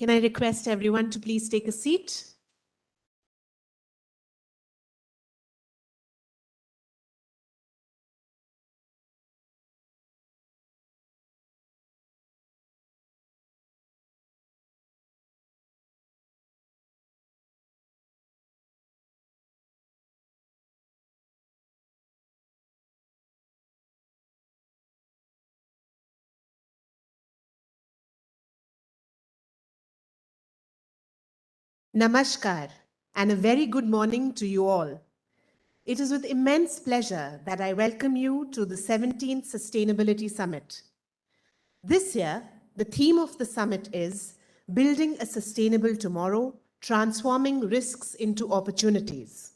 Can I request everyone to please take a seat? Namaskar, and a very good morning to you all. It is with immense pleasure that I welcome you to the 17th Sustainability Summit. This year, the theme of the summit is Building a Sustainable Tomorrow, Transforming Risks into Opportunities.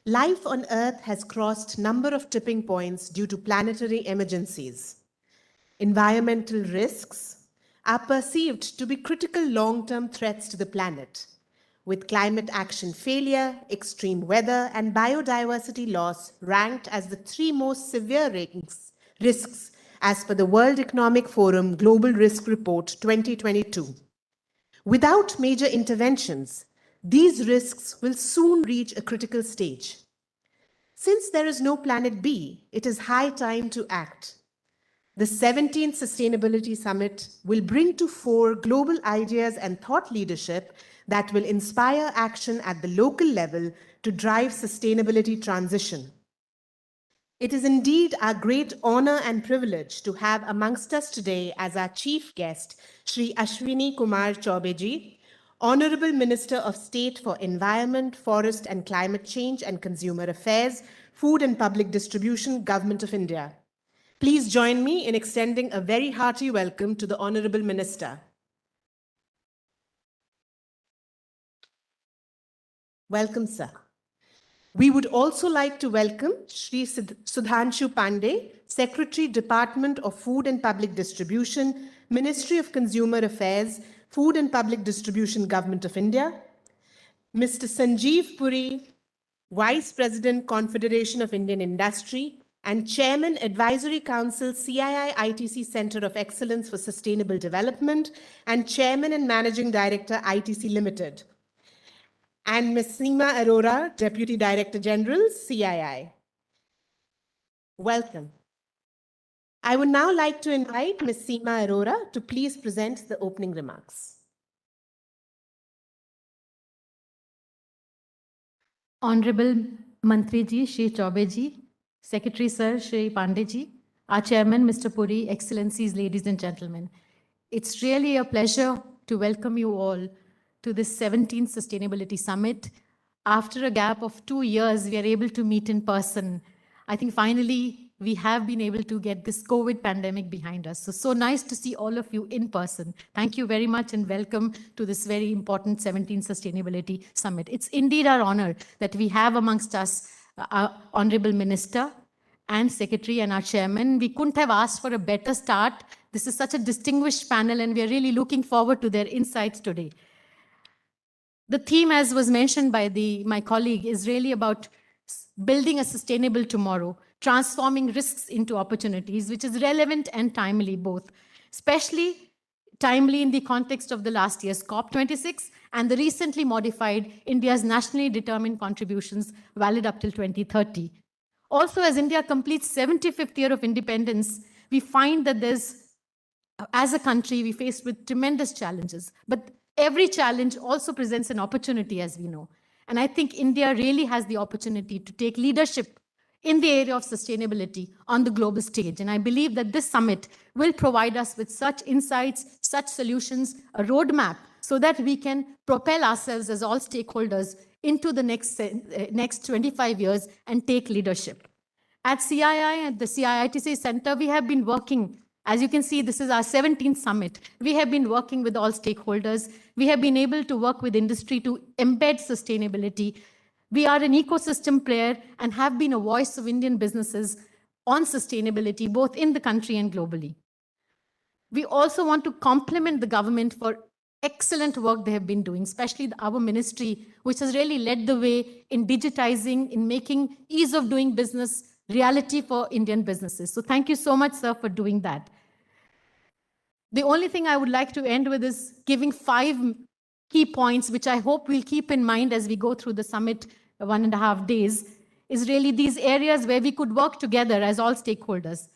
Life on Earth has crossed a number of tipping points due to planetary emergencies. Environmental risks are perceived to be critical long-term threats to the planet, with climate action failure, extreme weather, and biodiversity loss ranked as the three most severe risks as per the World Economic Forum Global Risk Report 2022. Without major interventions, these risks will soon reach a critical stage. Since there is no planet B, it is high time to act. The 17th Sustainability Summit will bring to fore global ideas and thought leadership that will inspire action at the local level to drive sustainability transition. It is indeed our great honor and privilege to have amongst us today as our chief guest, Shri Ashwini Kumar Chaubeji, Honorable Minister of State for Environment, Forest and Climate Change and Consumer Affairs, Food and Public Distribution, Government of India. Please join me in extending a very hearty welcome to the Honorable Minister. Welcome, sir. We would also like to welcome Shri Sudhanshu Pandey, Secretary, Department of Food and Public Distribution, Ministry of Consumer Affairs, Food and Public Distribution, Government of India, Mr. Sanjeev Puri, Vice President, Confederation of Indian Industry, and Chairman, Advisory Council, CII ITC Center of Excellence for Sustainable Development, and Chairman and Managing Director, ITC Limited, and Ms. Seema Arora, Deputy Director General, CII. Welcome. I would now like to invite Ms. Seema Arora to please present the opening remarks. Honorable Mantri Ji, Shri Chaube Ji, Secretary Sir, Shri Pandey Ji, our Chairman, Mr. Puri, Excellencies, ladies and gentlemen. It's really a pleasure to welcome you all to this 17th Sustainability Summit. After a gap of 2 years, we are able to meet in person. I think finally we have been able to get this COVID pandemic behind us. So nice to see all of you in person. Thank you very much and welcome to this very important 17th Sustainability Summit. It's indeed our honor that we have amongst us our Honorable Minister and Secretary and our Chairman. We couldn't have asked for a better start. This is such a distinguished panel and we are really looking forward to their insights today. The theme, as was mentioned by my colleague, is really about building a sustainable tomorrow, transforming risks into opportunities, which is relevant and timely both, especially timely in the context of the last year's COP26 and the recently modified India's nationally determined contributions valid up till 2030. Also, as India completes 75th year of independence, we find that as a country, we faced with tremendous challenges, but every challenge also presents an opportunity, as we know. And I think India really has the opportunity to take leadership in the area of sustainability on the global stage. And I believe that this summit will provide us with such insights, such solutions, a roadmap, so that we can propel ourselves as all stakeholders into the next 25 years and take leadership. At CII, at the CIITC Center, we have been working. As you can see, this is our 17th summit. We have been working with all stakeholders. We have been able to work with industry to embed sustainability. We are an ecosystem player and have been a voice of Indian businesses on sustainability, both in the country and globally. We also want to compliment the government for excellent work they have been doing, especially our ministry, which has really led the way in digitizing, in making ease of doing business reality for Indian businesses. So thank you so much, sir, for doing that. The only thing I would like to end with is giving 5 key points, which I hope we'll keep in mind as we go through the summit 1.5 days, is really these areas where we could work together as all stakeholders.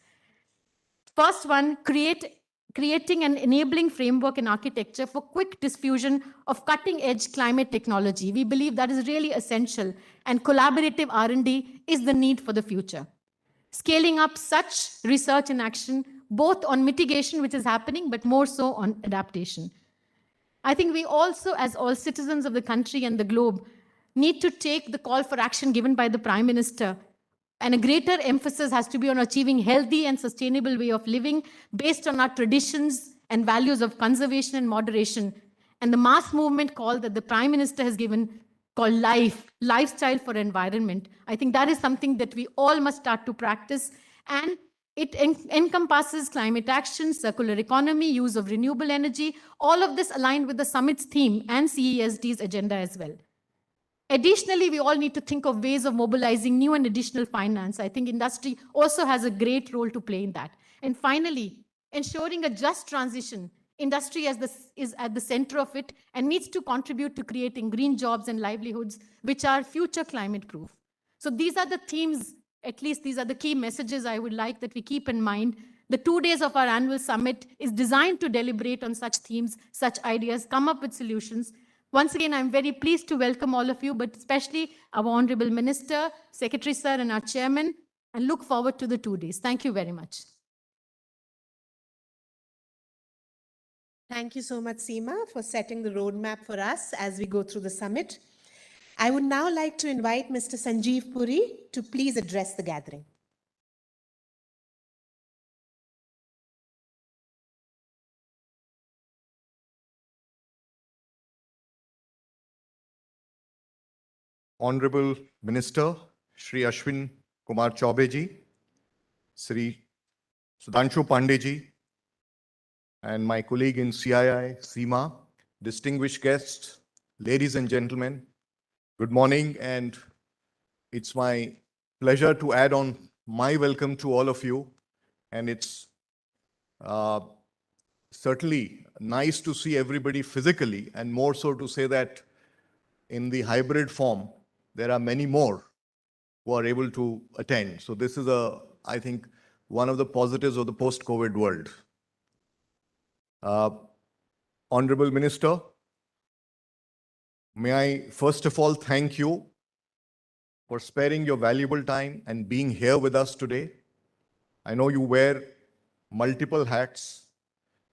First one, creating an enabling framework and architecture for quick diffusion of cutting-edge climate technology. We believe that is really essential, and collaborative R&D is the need for the future. Scaling up such research and action, both on mitigation, which is happening, but more so on adaptation. I think we also, as all citizens of the country and the globe, need to take the call for action given by the Prime Minister, and a greater emphasis has to be on achieving healthy and sustainable way of living based on our traditions and values of conservation and moderation. And the mass movement call that the Prime Minister has given, called lifestyle for environment. I think that is something that we all must start to practice, and it encompasses climate action, circular economy, use of renewable energy, all of this aligned with the summit's theme and CESD's agenda as well. Additionally, we all need to think of ways of mobilizing new and additional finance. I think industry also has a great role to play in that. And finally, ensuring a just transition. Industry is at the center of it and needs to contribute to creating green jobs and livelihoods, which are future climate proof. So these are the themes, at least these are the key messages I would like that we keep in mind. The 2 days of our annual summit is designed to deliberate on such themes, such ideas, come up with solutions. Once again, I'm very pleased to welcome all of you, but especially our Honorable Minister, Secretary Sir, and our Chairman, and look forward to the 2 days. Thank you very much. Thank you so much, Seema, for setting the roadmap for us as we go through the summit. I would now like to invite Mr. Sanjeev Puri to please address the gathering. Honorable Minister, Shri Ashwin Kumar Chaube ji, Shri Sudhanshu Pandey ji, and my colleague in CII, Seema, distinguished guests, ladies and gentlemen, good morning, and it's my pleasure to add on my welcome to all of you, and it's certainly nice to see everybody physically, and more so to say that in the hybrid form, there are many more who are able to attend. So this is, I think, one of the positives of the post-COVID world. Honorable Minister, may I first of all thank you for sparing your valuable time and being here with us today. I know you wear multiple hats.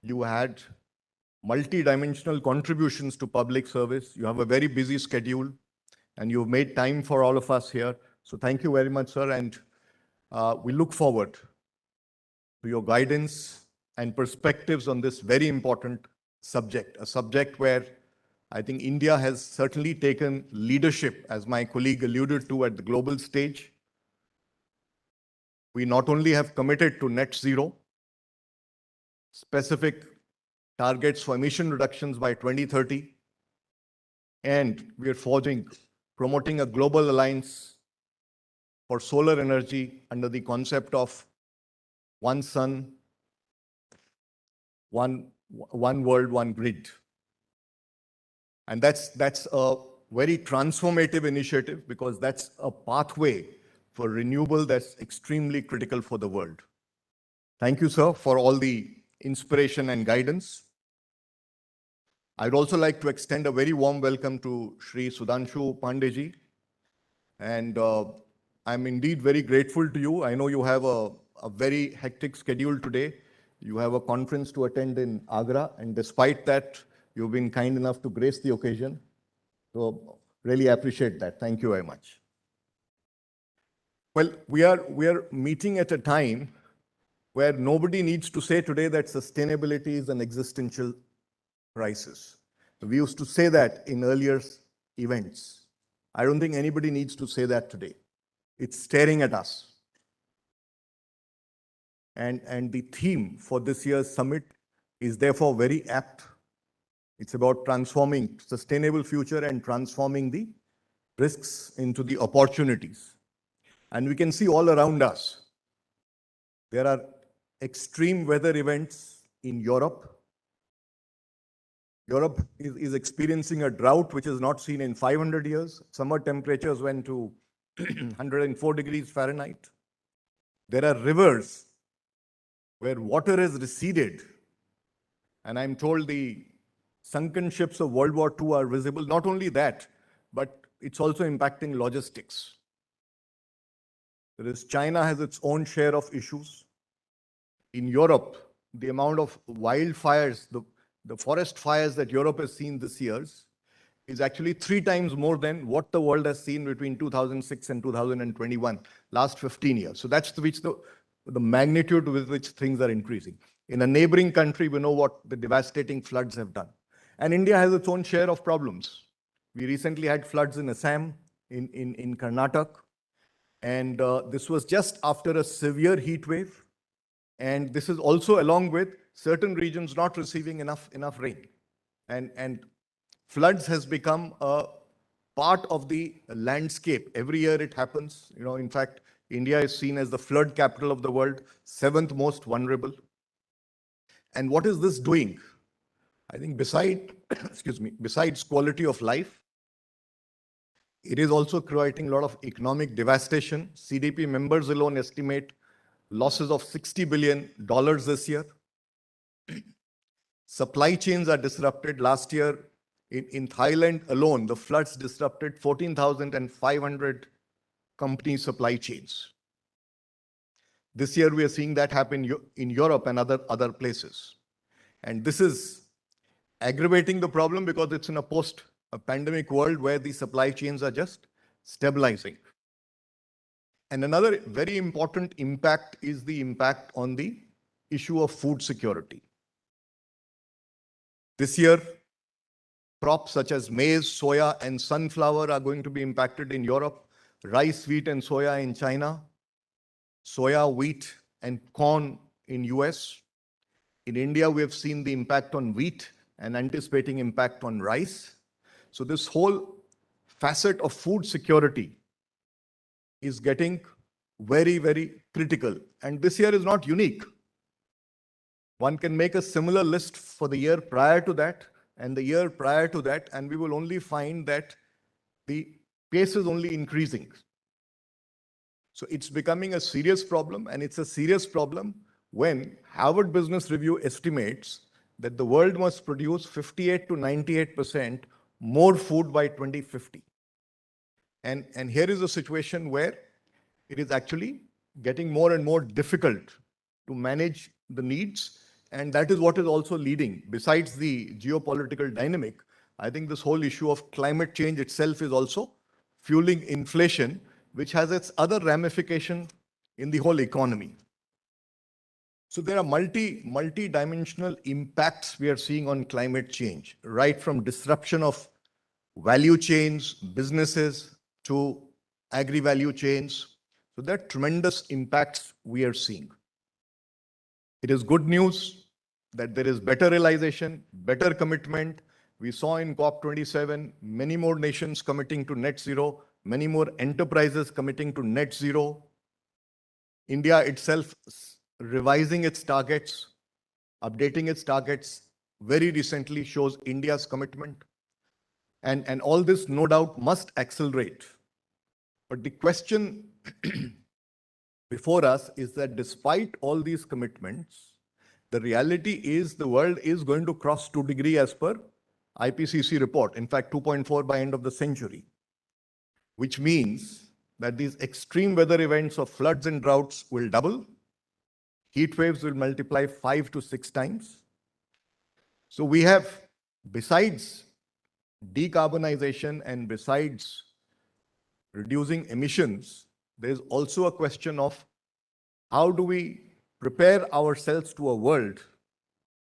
You had multi-dimensional contributions to public service. You have a very busy schedule, and you've made time for all of us here. So thank you very much, sir. And we look forward to your guidance and perspectives on this very important subject, a subject where I think India has certainly taken leadership, as my colleague alluded to, at the global stage. We not only have committed to net zero, specific targets for emission reductions by 2030, and we are promoting a global alliance for solar energy under the concept of one sun, one world, one grid. And that's a very transformative initiative, because that's a pathway for renewable that's extremely critical for the world. Thank you, sir, for all the inspiration and guidance. I'd also like to extend a very warm welcome to Shri Sudhanshu Pandey ji. And I'm indeed very grateful to you. I know you have a very hectic schedule today. You have a conference to attend in Agra, and despite that, you've been kind enough to grace the occasion. So really appreciate that. Thank you very much. Well, we are meeting at a time where nobody needs to say today that sustainability is an existential crisis. We used to say that in earlier events. I don't think anybody needs to say that today. It's staring at us. And the theme for this year's summit is therefore very apt. It's about transforming sustainable future and transforming the risks into the opportunities. And we can see all around us, there are extreme weather events in Europe. Europe is experiencing a drought which is not seen in 500 years. Summer temperatures went to 104 degrees Fahrenheit. There are rivers where water has receded. And I'm told the sunken ships of World War II are visible. Not only that, but it's also impacting logistics. China has its own share of issues. In Europe, the amount of wildfires, the forest fires that Europe has seen this year is actually 3 times more than what the world has seen between 2006 and 2021, last 15 years. So that's the magnitude with which things are increasing. In a neighboring country, we know what the devastating floods have done. And India has its own share of problems. We recently had floods in Assam, in Karnataka. And this was just after a severe heat wave. And this is also along with certain regions not receiving enough rain. And floods has become a part of the landscape. Every year it happens. In fact, India is seen as the flood capital of the world, 7th most vulnerable. And what is this doing? I think besides quality of life, it is also creating a lot of economic devastation. CDP members alone estimate losses of $60 billion this year. Supply chains are disrupted. Last year, in Thailand alone, the floods disrupted 14,500 company supply chains. This year, we are seeing that happen in Europe and other places. And this is aggravating the problem because it's in a post-pandemic world where the supply chains are just stabilizing. And another very important impact is the impact on the issue of food security. This year, crops such as maize, soya, and sunflower are going to be impacted in Europe, rice, wheat, and soya in China, soya, wheat, and corn in US. In India, we have seen the impact on wheat and anticipating impact on rice. So this whole facet of food security is getting very, very critical. And this year is not unique. One can make a similar list for the year prior to that and the year prior to that, and we will only find that the pace is only increasing. So it's becoming a serious problem, and it's a serious problem when Harvard Business Review estimates that the world must produce 58 to 98% more food by 2050. And here is a situation where it is actually getting more and more difficult to manage the needs. And that is what is also leading, besides the geopolitical dynamic, I think this whole issue of climate change itself is also fueling inflation, which has its other ramification in the whole economy. So there are multi-dimensional impacts we are seeing on climate change, right from disruption of value chains, businesses, to agri-value chains. So there are tremendous impacts we are seeing. It is good news that there is better realization, better commitment. We saw in COP27, many more nations committing to net zero, many more enterprises committing to net zero. India itself revising its targets, updating its targets very recently shows India's commitment. And all this, no doubt, must accelerate. But the question before us is that despite all these commitments, the reality is the world is going to cross 2 degrees as per IPCC report. In fact, 2.4 by end of the century, which means that these extreme weather events of floods and droughts will double. Heat waves will multiply 5 to 6 times. So we have, besides decarbonization and besides reducing emissions, there's also a question of how do we prepare ourselves to a world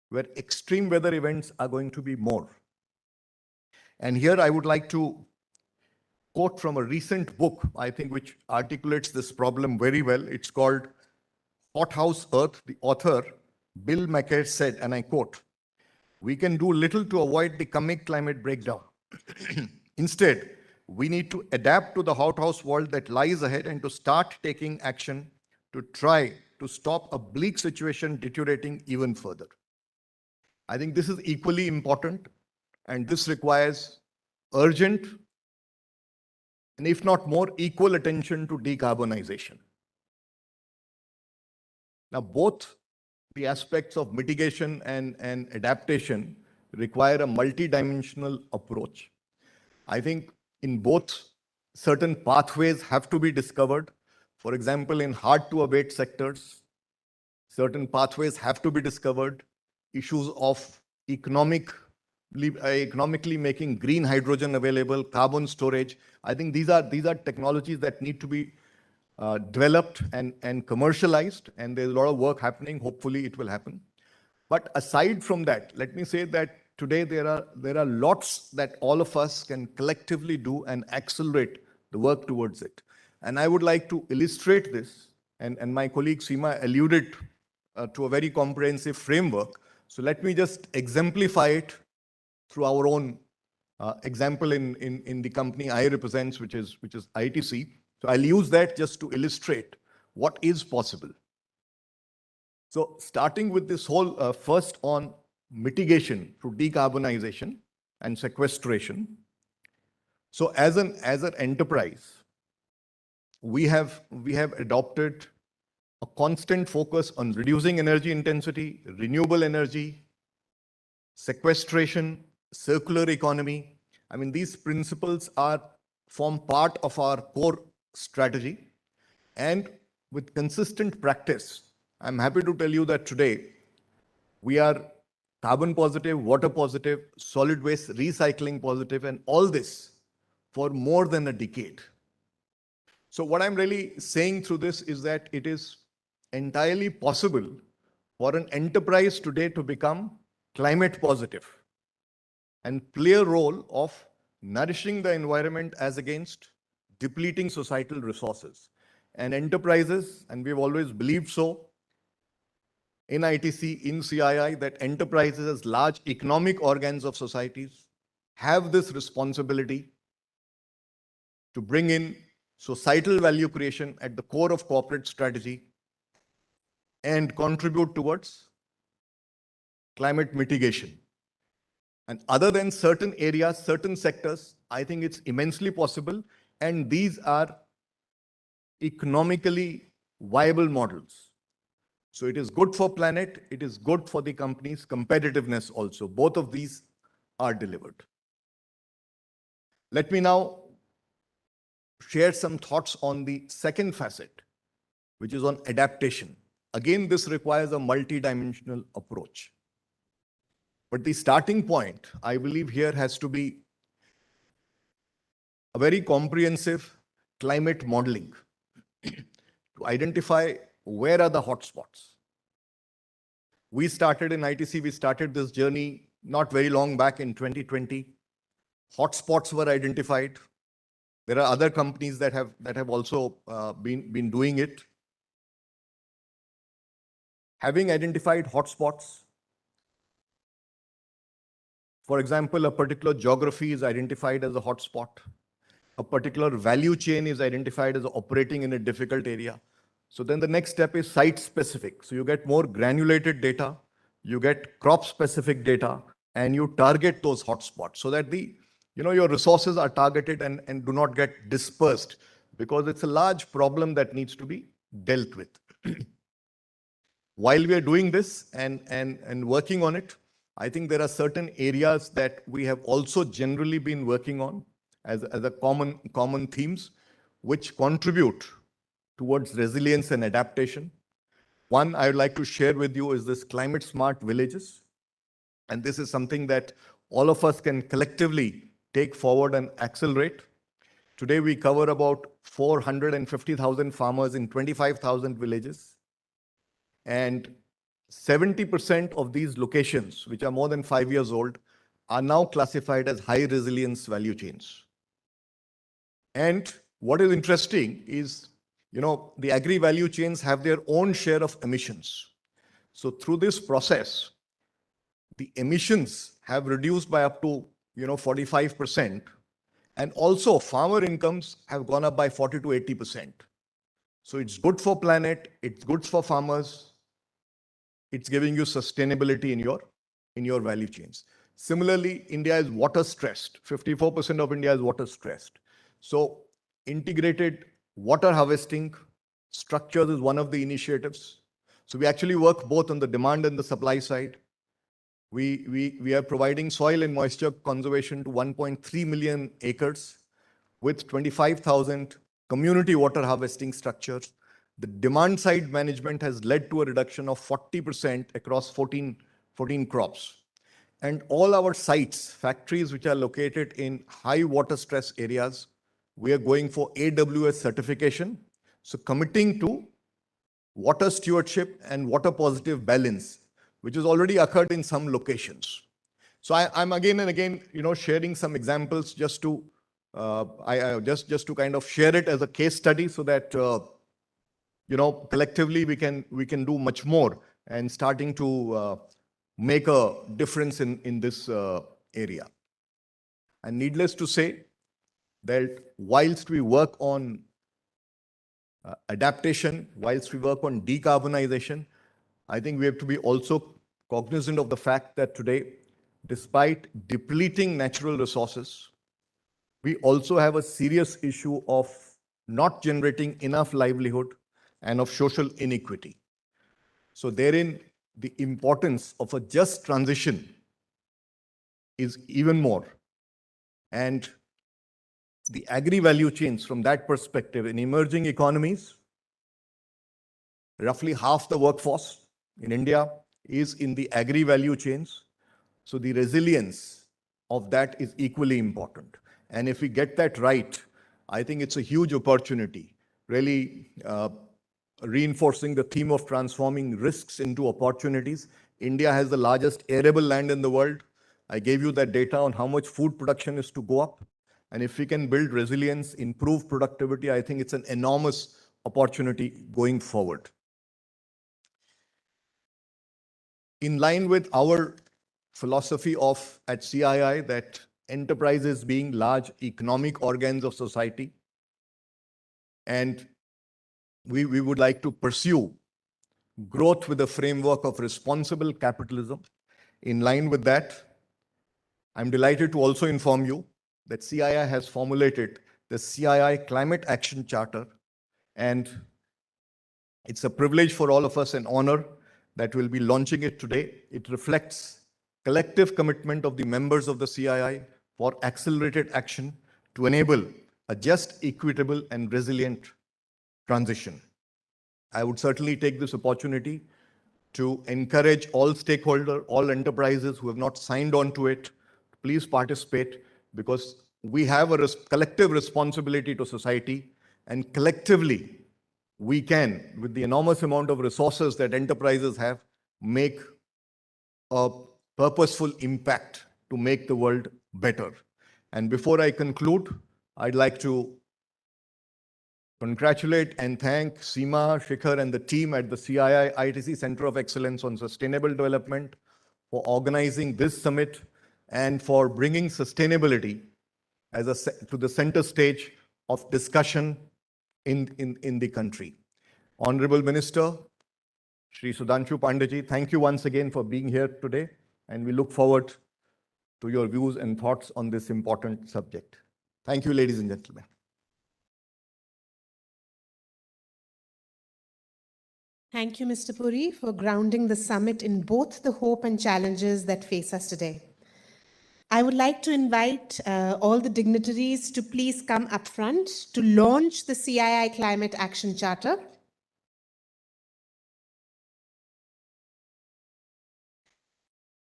where extreme weather events are going to be more. And here I would like to quote from a recent book, I think, which articulates this problem very well. It's called Hothouse Earth. The author, Bill McKay, said, and I quote, "We can do little to avoid the coming climate breakdown. Instead, we need to adapt to the hothouse world that lies ahead and to start taking action to try to stop a bleak situation deteriorating even further." I think this is equally important, and this requires urgent and if not more equal attention to decarbonization. Now, both the aspects of mitigation and adaptation require a multidimensional approach. I think in both, certain pathways have to be discovered. For example, in hard to abate sectors, certain pathways have to be discovered. Issues of economically making green hydrogen available, carbon storage. I think these are technologies that need to be developed and commercialized, and there's a lot of work happening. Hopefully, it will happen. But aside from that, let me say that today there are lots that all of us can collectively do and accelerate the work towards it. And I would like to illustrate this, and my colleague Seema alluded to a very comprehensive framework. So let me just exemplify it through our own example in the company I represent, which is ITC. So I'll use that just to illustrate what is possible. So starting with this whole first on mitigation through decarbonization and sequestration. So as an enterprise, we have adopted a constant focus on reducing energy intensity, renewable energy, sequestration, circular economy. I mean, these principles form part of our core strategy. And with consistent practice, I'm happy to tell you that today we are carbon positive, water positive, solid waste recycling positive, and all this for more than a decade. So what I'm really saying through this is that it is entirely possible for an enterprise today to become climate positive and play a role of nourishing the environment as against depleting societal resources. And enterprises, and we've always believed so in ITC, in CII, that enterprises as large economic organs of societies have this responsibility to bring in societal value creation at the core of corporate strategy and contribute towards climate mitigation. And other than certain areas, certain sectors, I think it's immensely possible. And these are economically viable models. So it is good for planet, it is good for the company's competitiveness also. Both of these are delivered. Let me now share some thoughts on the second facet, which is on adaptation. Again, this requires a multidimensional approach. But the starting point, I believe, here has to be a very comprehensive climate modeling to identify where are the hotspots. We started in ITC, we started this journey not very long back in 2020. Hotspots were identified. There are other companies that have also been doing it. Having identified hotspots, for example, a particular geography is identified as a hotspot. A particular value chain is identified as operating in a difficult area. So then the next step is site specific. So you get more granulated data, you get crop specific data, and you target those hotspots so that your resources are targeted and do not get dispersed, because it's a large problem that needs to be dealt with. While we are doing this and working on it, I think there are certain areas that we have also generally been working on as a common themes, which contribute towards resilience and adaptation. One I would like to share with you is this climate smart villages. And this is something that all of us can collectively take forward and accelerate. Today, we cover about 450,000 farmers in 25,000 villages. And 70% of these locations, which are more than 5 years old, are now classified as high resilience value chains. And what is interesting is, the agri value chains have their own share of emissions. So through this process, the emissions have reduced by up to 45%. And also farmer incomes have gone up by 40 to 80%. So it's good for planet, it's good for farmers, it's giving you sustainability in your in your value chains. Similarly, India is water stressed. 54% of India is water stressed. So integrated water harvesting structures is one of the initiatives. So we actually work both on the demand and the supply side. We are providing soil and moisture conservation to 1.3 million acres with 25,000 community water harvesting structures. The demand side management has led to a reduction of 40% across 14 crops. And all our sites, factories which are located in high water stress areas, we are going for AWS certification. So committing to water stewardship and water positive balance, which has already occurred in some locations. So I'm again and again, sharing some examples just to just to kind of share it as a case study so that collectively we can do much more and starting to make a difference in this area. And needless to say that whilst we work on adaptation, whilst we work on decarbonization, I think we have to be also cognizant of the fact that today, despite depleting natural resources, we also have a serious issue of not generating enough livelihood and of social inequity. So therein, the importance of a just transition is even more. And the agri-value chains from that perspective in emerging economies, roughly half the workforce in India is in the agri-value chains. So the resilience of that is equally important. And if we get that right, I think it's a huge opportunity, really reinforcing the theme of transforming risks into opportunities. India has the largest arable land in the world. I gave you that data on how much food production is to go up. And if we can build resilience, improve productivity, I think it's an enormous opportunity going forward. In line with our philosophy at CII that enterprises being large economic organs of society, and we would like to pursue growth with a framework of responsible capitalism. In line with that, I'm delighted to also inform you that CII has formulated the CII Climate Action Charter, and it's a privilege for all of us and honor that we'll be launching it today. It reflects collective commitment of the members of the CII for accelerated action to enable a just, equitable, and resilient transition. I would certainly take this opportunity to encourage all stakeholders, all enterprises who have not signed on to it, please participate, because we have a collective responsibility to society, and collectively we can, with the enormous amount of resources that enterprises have, make a purposeful impact to make the world better. And before I conclude, I'd like to congratulate and thank Seema, Shikhar, and the team at the CII ITC Center of Excellence on Sustainable Development for organizing this summit and for bringing sustainability to the center stage of discussion in the country. Honorable Minister, Shri Sudhanshu Pandeji, thank you once again for being here today, and we look forward to your views and thoughts on this important subject. Thank you, ladies and gentlemen. Thank you, Mr. Puri, for grounding the summit in both the hope and challenges that face us today. I would like to invite all the dignitaries to please come up front to launch the CII Climate Action Charter.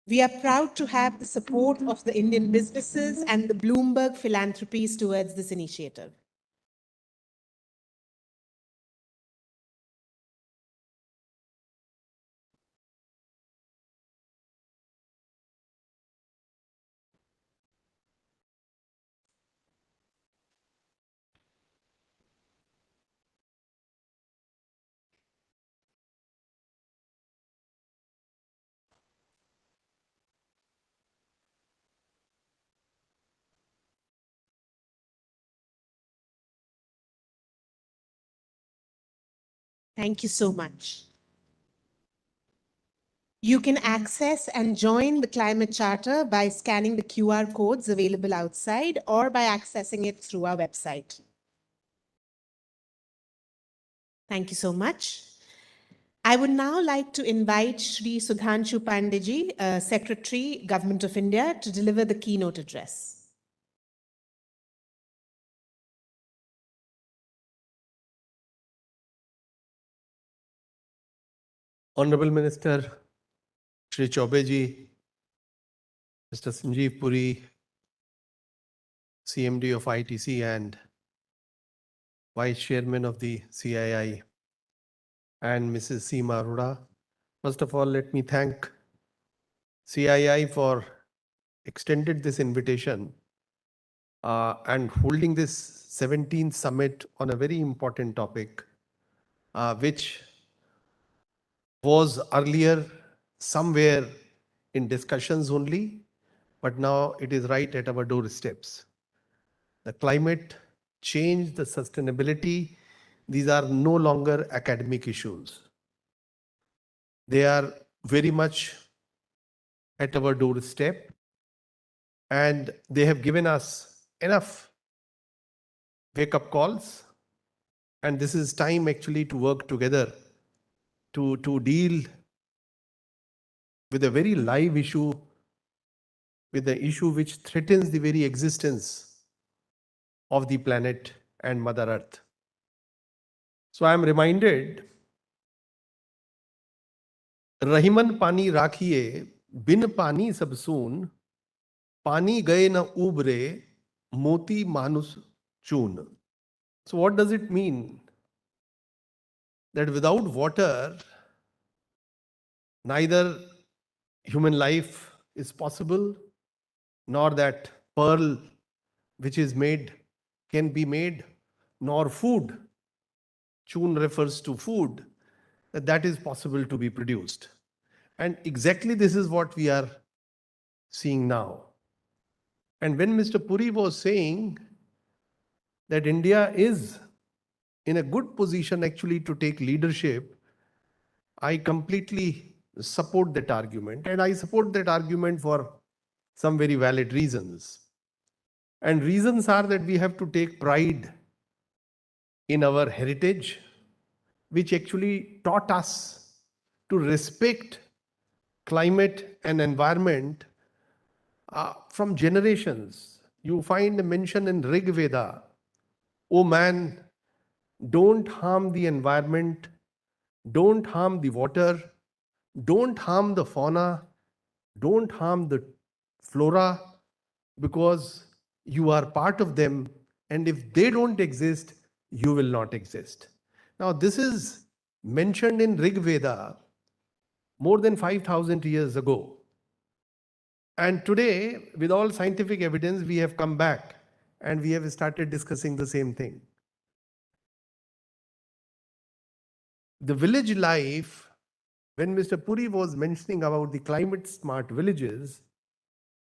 We are proud to have the support of the Indian businesses and the Bloomberg philanthropies towards this initiative. Thank you so much. You can access and join the Climate Charter by scanning the QR codes available outside or by accessing it through our website. Thank you so much. I would now like to invite Shri Sudhanshu Pandeyji, Secretary, Government of India, to deliver the keynote address. Honorable Minister Shri Chaubeji, Mr. Sanjeev Puri, CMD of ITC and Vice Chairman of the CII, and Mrs. Seema Arora. First of all, let me thank CII for extended this invitation and holding this 17th summit on a very important topic, which was earlier somewhere in discussions only, but now it is right at our doorsteps. The climate change, the sustainability, these are no longer academic issues. They are very much at our doorstep, and they have given us enough wake-up calls. And this is time actually to work together to deal with a very live issue, with the issue which threatens the very existence of the planet and Mother Earth. So I am reminded, Rahiman पानी राखिए बिन पानी सब सून पानी गए न उबरे मोती मानुस चून. So what does it mean? That without water, neither human life is possible, nor that pearl which is made can be made, nor food. Chun refers to food, that is possible to be produced. And exactly this is what we are seeing now. And when Mr. Puri was saying that India is in a good position actually to take leadership, I completely support that argument. And I support that argument for some very valid reasons. And reasons are that we have to take pride in our heritage, which actually taught us to respect climate and environment from generations. You find a mention in Rig Veda, "O man, don't harm the environment, don't harm the water, don't harm the fauna, don't harm the flora, because you are part of them, and if they don't exist, you will not exist." Now, this is mentioned in Rig Veda more than 5,000 years ago. And today, with all scientific evidence, we have come back and we have started discussing the same thing. The village life, when Mr. Puri was mentioning about the climate smart villages,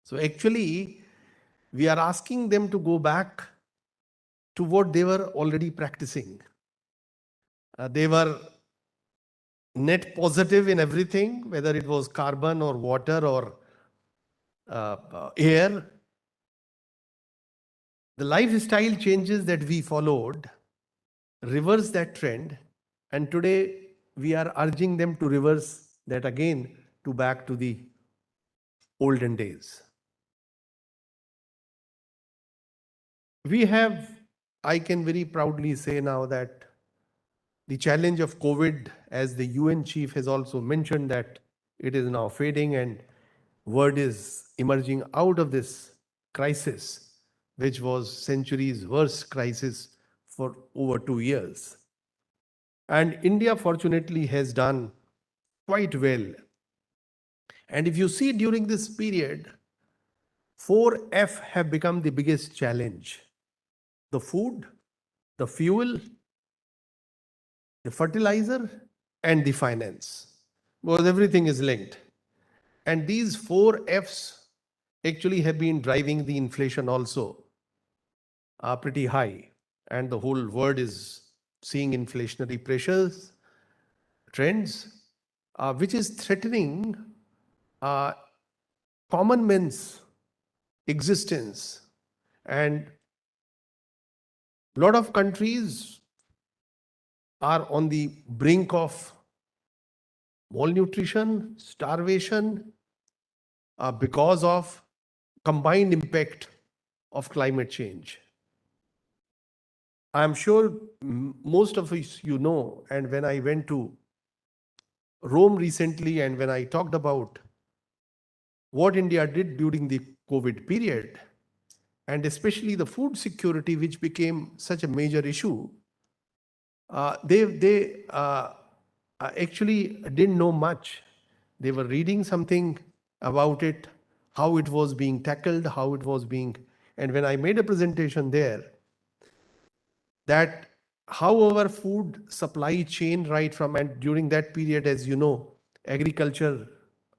so actually, we are asking them to go back to what they were already practicing. They were net positive in everything, whether it was carbon or water or air. The lifestyle changes that we followed reverse that trend, and today we are urging them to reverse that again, to back to the olden days. We have, I can very proudly say now, that the challenge of COVID, as the UN chief has also mentioned, that it is now fading and world is emerging out of this crisis, which was centuries' worst crisis for over 2 years. And India, fortunately, has done quite well. And if you see during this period, 4F have become the biggest challenge: the food, the fuel, the fertilizer, and the finance, because everything is linked. And these 4Fs actually have been driving the inflation also pretty high. And the whole world is seeing inflationary pressures, trends. which is threatening uh, common man's existence. And a lot of countries are on the brink of malnutrition, starvation, because of combined impact of climate change. I'm sure most of us you know, and when I went to Rome recently and when I talked about what India did during the COVID period, and especially the food security, which became such a major issue, they actually didn't know much. They were reading something about it, how it was being tackled, how it was being. And when I made a presentation there, that how our food supply chain right from, and during that period, as you know, agriculture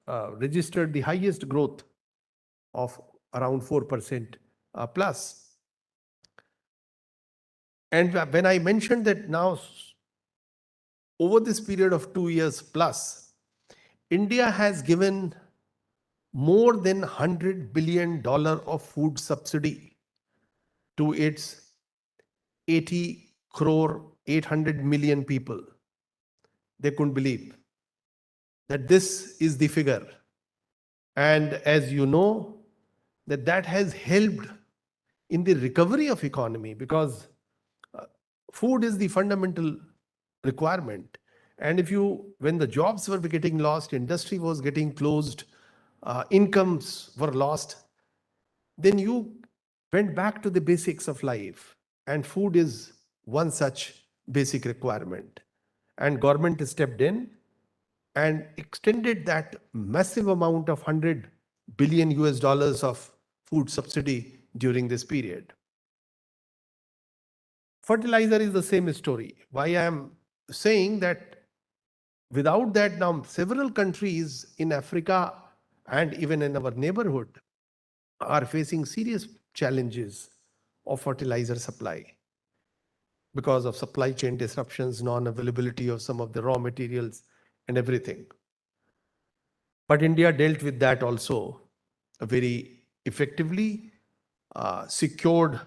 registered the highest growth of around 4% plus. And when I mentioned that now, over this period of 2 years plus, India has given more than $100 billion of food subsidy to its 80 crore, 800 million people. They couldn't believe that this is the figure. And as you know, that has helped in the recovery of economy, because food is the fundamental requirement. And when the jobs were getting lost, industry was getting closed, incomes were lost, then you went back to the basics of life. And food is one such basic requirement. And government stepped in and extended that massive amount of $100 billion of food subsidy during this period. Fertilizer is the same story. Why I am saying that without that, now several countries in Africa and even in our neighborhood are facing serious challenges of fertilizer supply because of supply chain disruptions, non-availability of some of the raw materials and everything. But India dealt with that also very effectively, secured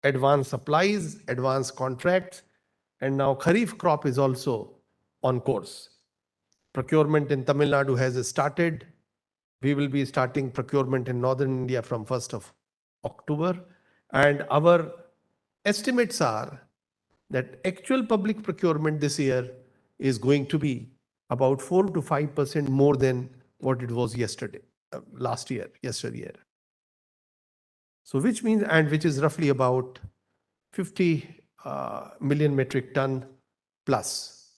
advanced supplies, advanced contracts, and now Kharif crop is also on course. Procurement in Tamil Nadu has started. We will be starting procurement in northern India from 1st of October. And our estimates are that actual public procurement this year is going to be about 4 to 5% more than what it was yesterday. So which means, and which is roughly about 50 million metric ton plus.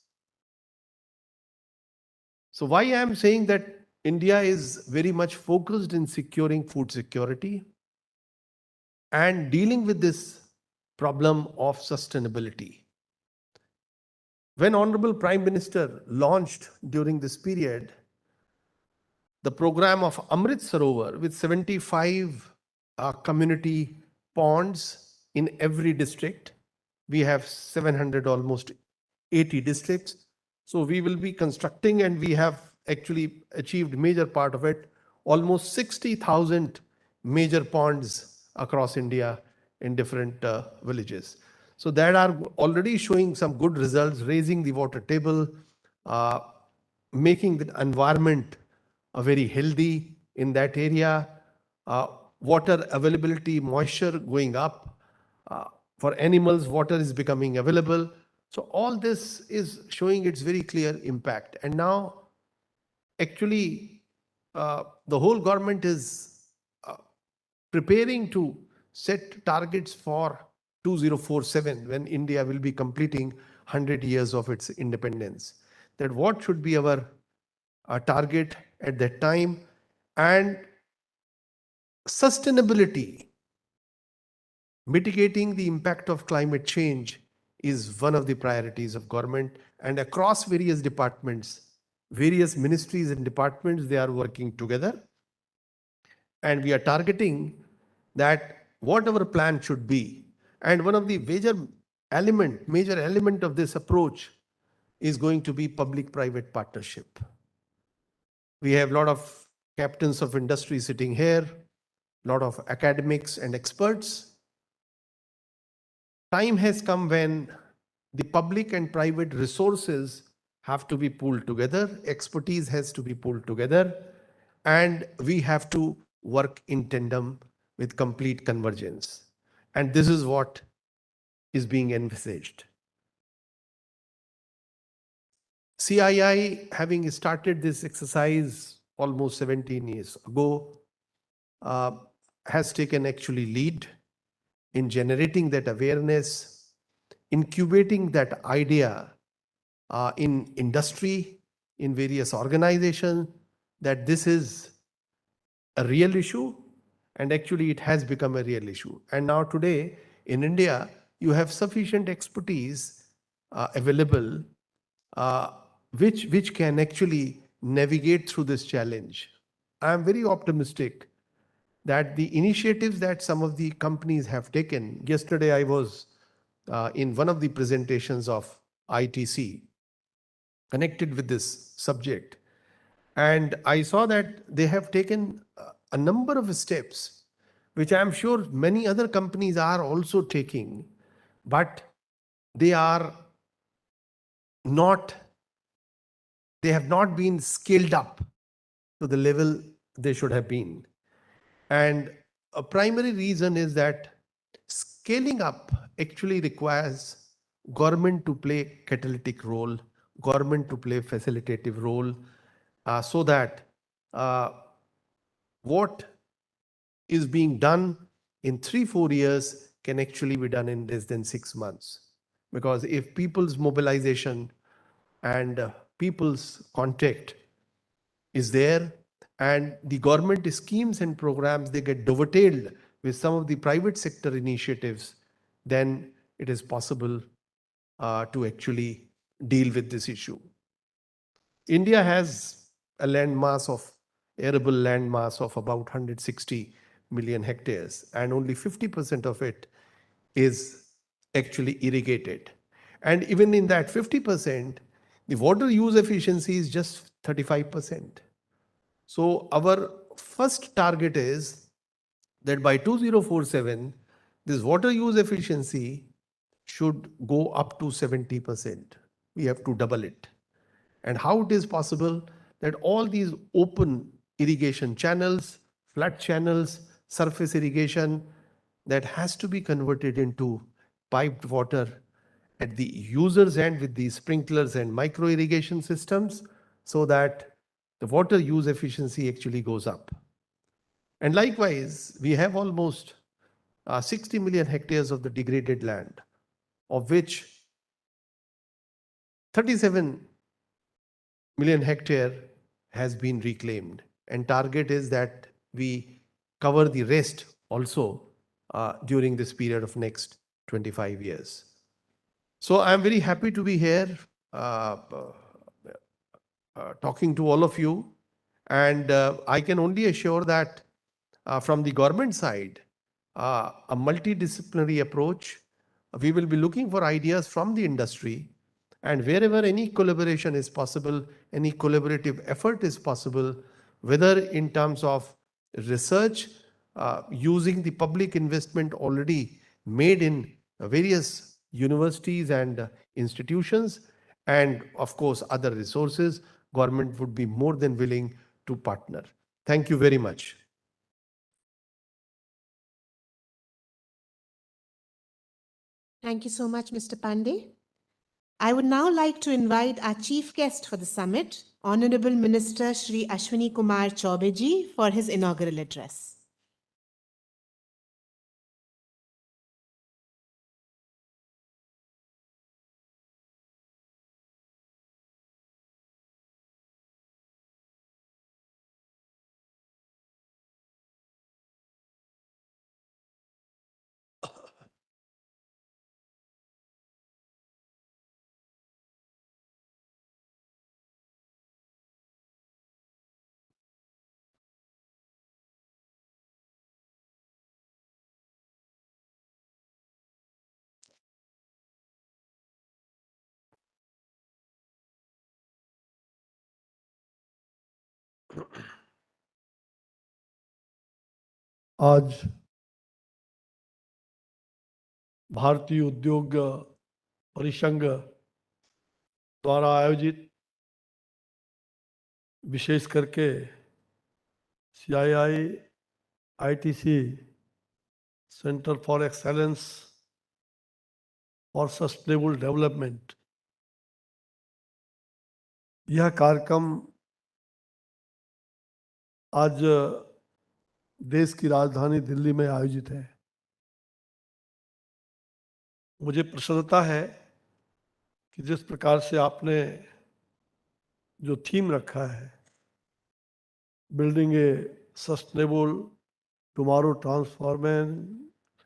So why I am saying that India is very much focused in securing food security and dealing with this problem of sustainability. When Honorable Prime Minister launched during this period the program of Amrit Sarovar with 75 community ponds in every district. We have 700, almost 80 districts. So we will be constructing, and we have actually achieved major part of it, almost 60,000 major ponds across India in different villages. So that are already showing some good results, raising the water table, making the environment very healthy in that area, water availability, moisture going up. For animals, water is becoming available. So all this is showing its very clear impact. And now, actually, the whole government is preparing to set targets for 2047, when India will be completing 100 years of its independence. That what should be our target at that time, and sustainability, mitigating the impact of climate change is one of the priorities of government, and across various departments, various ministries and departments, they are working together. And we are targeting that what our plan should be. And one of the major element of this approach is going to be public-private partnership. We have a lot of captains of industry sitting here, a lot of academics and experts. Time has come when the public and private resources have to be pulled together, expertise has to be pulled together, and we have to work in tandem with complete convergence. And this is what is being envisaged. CII, having started this exercise almost 17 years ago, has taken actually lead in generating that awareness, incubating that idea in industry, in various organizations, that this is a real issue, and actually it has become a real issue. And now today in India, you have sufficient expertise available which can actually navigate through this challenge. I am very optimistic that the initiatives that some of the companies have taken. Yesterday, I was in one of the presentations of ITC connected with this subject, and I saw that they have taken a number of steps, which I am sure many other companies are also taking, but they are not, they have not been scaled up to the level they should have been. And a primary reason is that scaling up actually requires government to play catalytic role, government to play facilitative role, so that what is being done in 3-4 years can actually be done in less than 6 months. Because if people's mobilization and people's contact is there, and the government schemes and programs, they get dovetailed with some of the private sector initiatives, then it is possible to actually deal with this issue. India has a land mass of, arable land mass of about 160 million hectares, and only 50% of it is actually irrigated. And even in that 50%, the water use efficiency is just 35%. So our first target is that by 2047, this water use efficiency should go up to 70%. We have to double it. And how it is possible that all these open irrigation channels, flood channels, surface irrigation, that has to be converted into piped water at the user's end with the sprinklers and micro irrigation systems, so that the water use efficiency actually goes up. And likewise, we have almost 60 million hectares of the degraded land, of which 37 million hectare has been reclaimed. And target is that we cover the rest also during this period of next 25 years. So I'm very happy to be here talking to all of you. And I can only assure that from the government side, a multidisciplinary approach, we will be looking for ideas from the industry, and wherever any collaboration is possible, any collaborative effort is possible, whether in terms of research, using the public investment already made in various universities and institutions, and of course other resources, government would be more than willing to partner. Thank you very much. Thank you so much, Mr. Pandey. I would now like to invite our chief guest for the summit, Honorable Minister Shri Ashwini Kumar Chaubeji, for his inaugural address. आज भारतीय उद्योग परिसंघ द्वारा आयोजित विशेष करके CII ITC centre for excellence for sustainable development, यह कार्यक्रम आज देश की राजधानी दिल्ली में आयोजित है। मुझे प्रसन्नता है कि जिस प्रकार से आपने जो थीम रखा है, building A sustainable tomorrow transformation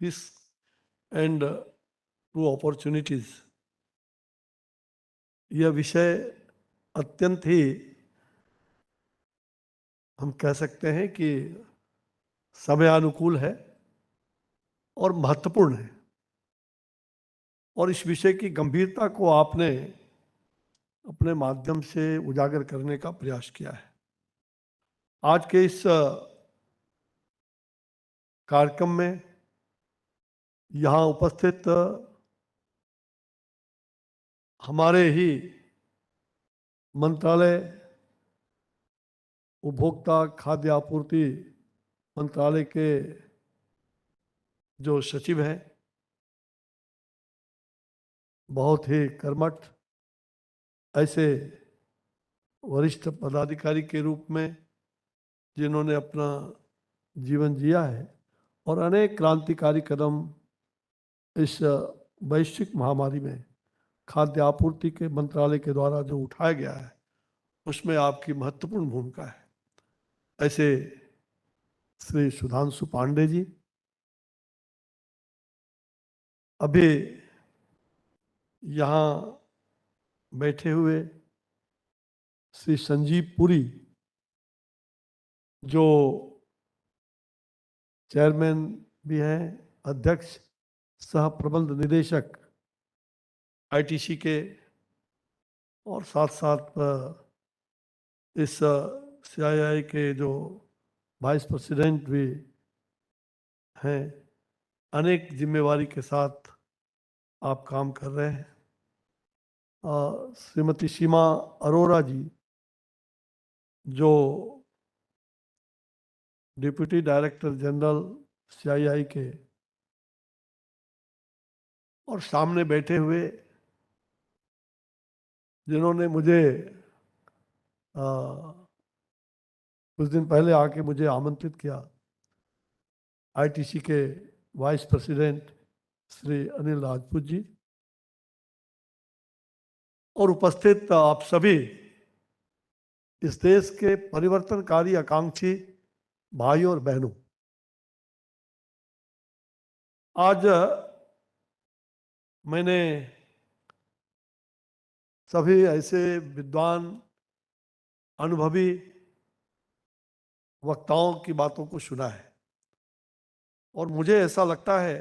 risk and true opportunities, यह विषय अत्यंत ही हम कह सकते हैं कि समयानुकूल है और महत्वपूर्ण है, और इस विषय की गंभीरता को आपने अपने माध्यम से उजागर करने का प्रयास किया है। आज के इस कार्यक्रम में यहाँ उपस्थित हमारे ही मंत्रालय उपभोक्ता खाद्य आपूर्ति मंत्रालय के जो सचिव हैं, बहुत ही कर्मठ ऐसे वरिष्ठ पदाधिकारी के रूप में जिन्होंने अपना जीवन जिया है और अनेक क्रांतिकारी कदम इस वैश्विक महामारी में खाद्य आपूर्ति के मंत्रालय के द्वारा जो उठाया गया है, उसमें आपकी महत्वपूर्ण भूमिका है। ऐसे श्री सुधांशु पांडे जी, अभी यहाँ बैठे हुए श्री संजीव पुरी, जो चेयरमैन भी हैं, अध्यक्ष सह प्रबंध निदेशक ITC के, और साथ साथ इस CII के जो वाइस प्रेसिडेंट भी हैं। अनेक जिम्मेवारी के साथ आप काम कर रहे हैं। श्रीमती सीमा अरोरा जी, जो डिप्टी डायरेक्टर जनरल CII के, और सामने बैठे हुए जिन्होंने मुझे कुछ दिन पहले आके मुझे आमंत्रित किया, ITC के वाइस प्रेसिडेंट श्री अनिल राजपूत जी, और उपस्थित आप सभी इस देश के परिवर्तनकारी आकांक्षी भाइयों और बहनों। आज मैंने सभी ऐसे विद्वान अनुभवी वक्ताओं की बातों को सुना है, और मुझे ऐसा लगता है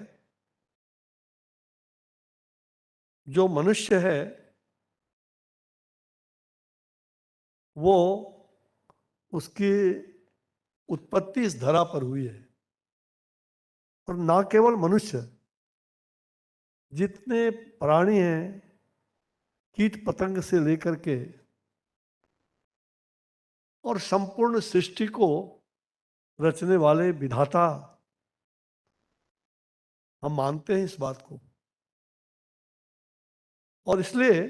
जो मनुष्य है वो उसकी उत्पत्ति इस धरा पर हुई है, और ना केवल मनुष्य, जितने प्राणी हैं, कीट पतंग से लेकर के और संपूर्ण सृष्टि को रचने वाले विधाता, हम मानते हैं इस बात को। और इसलिए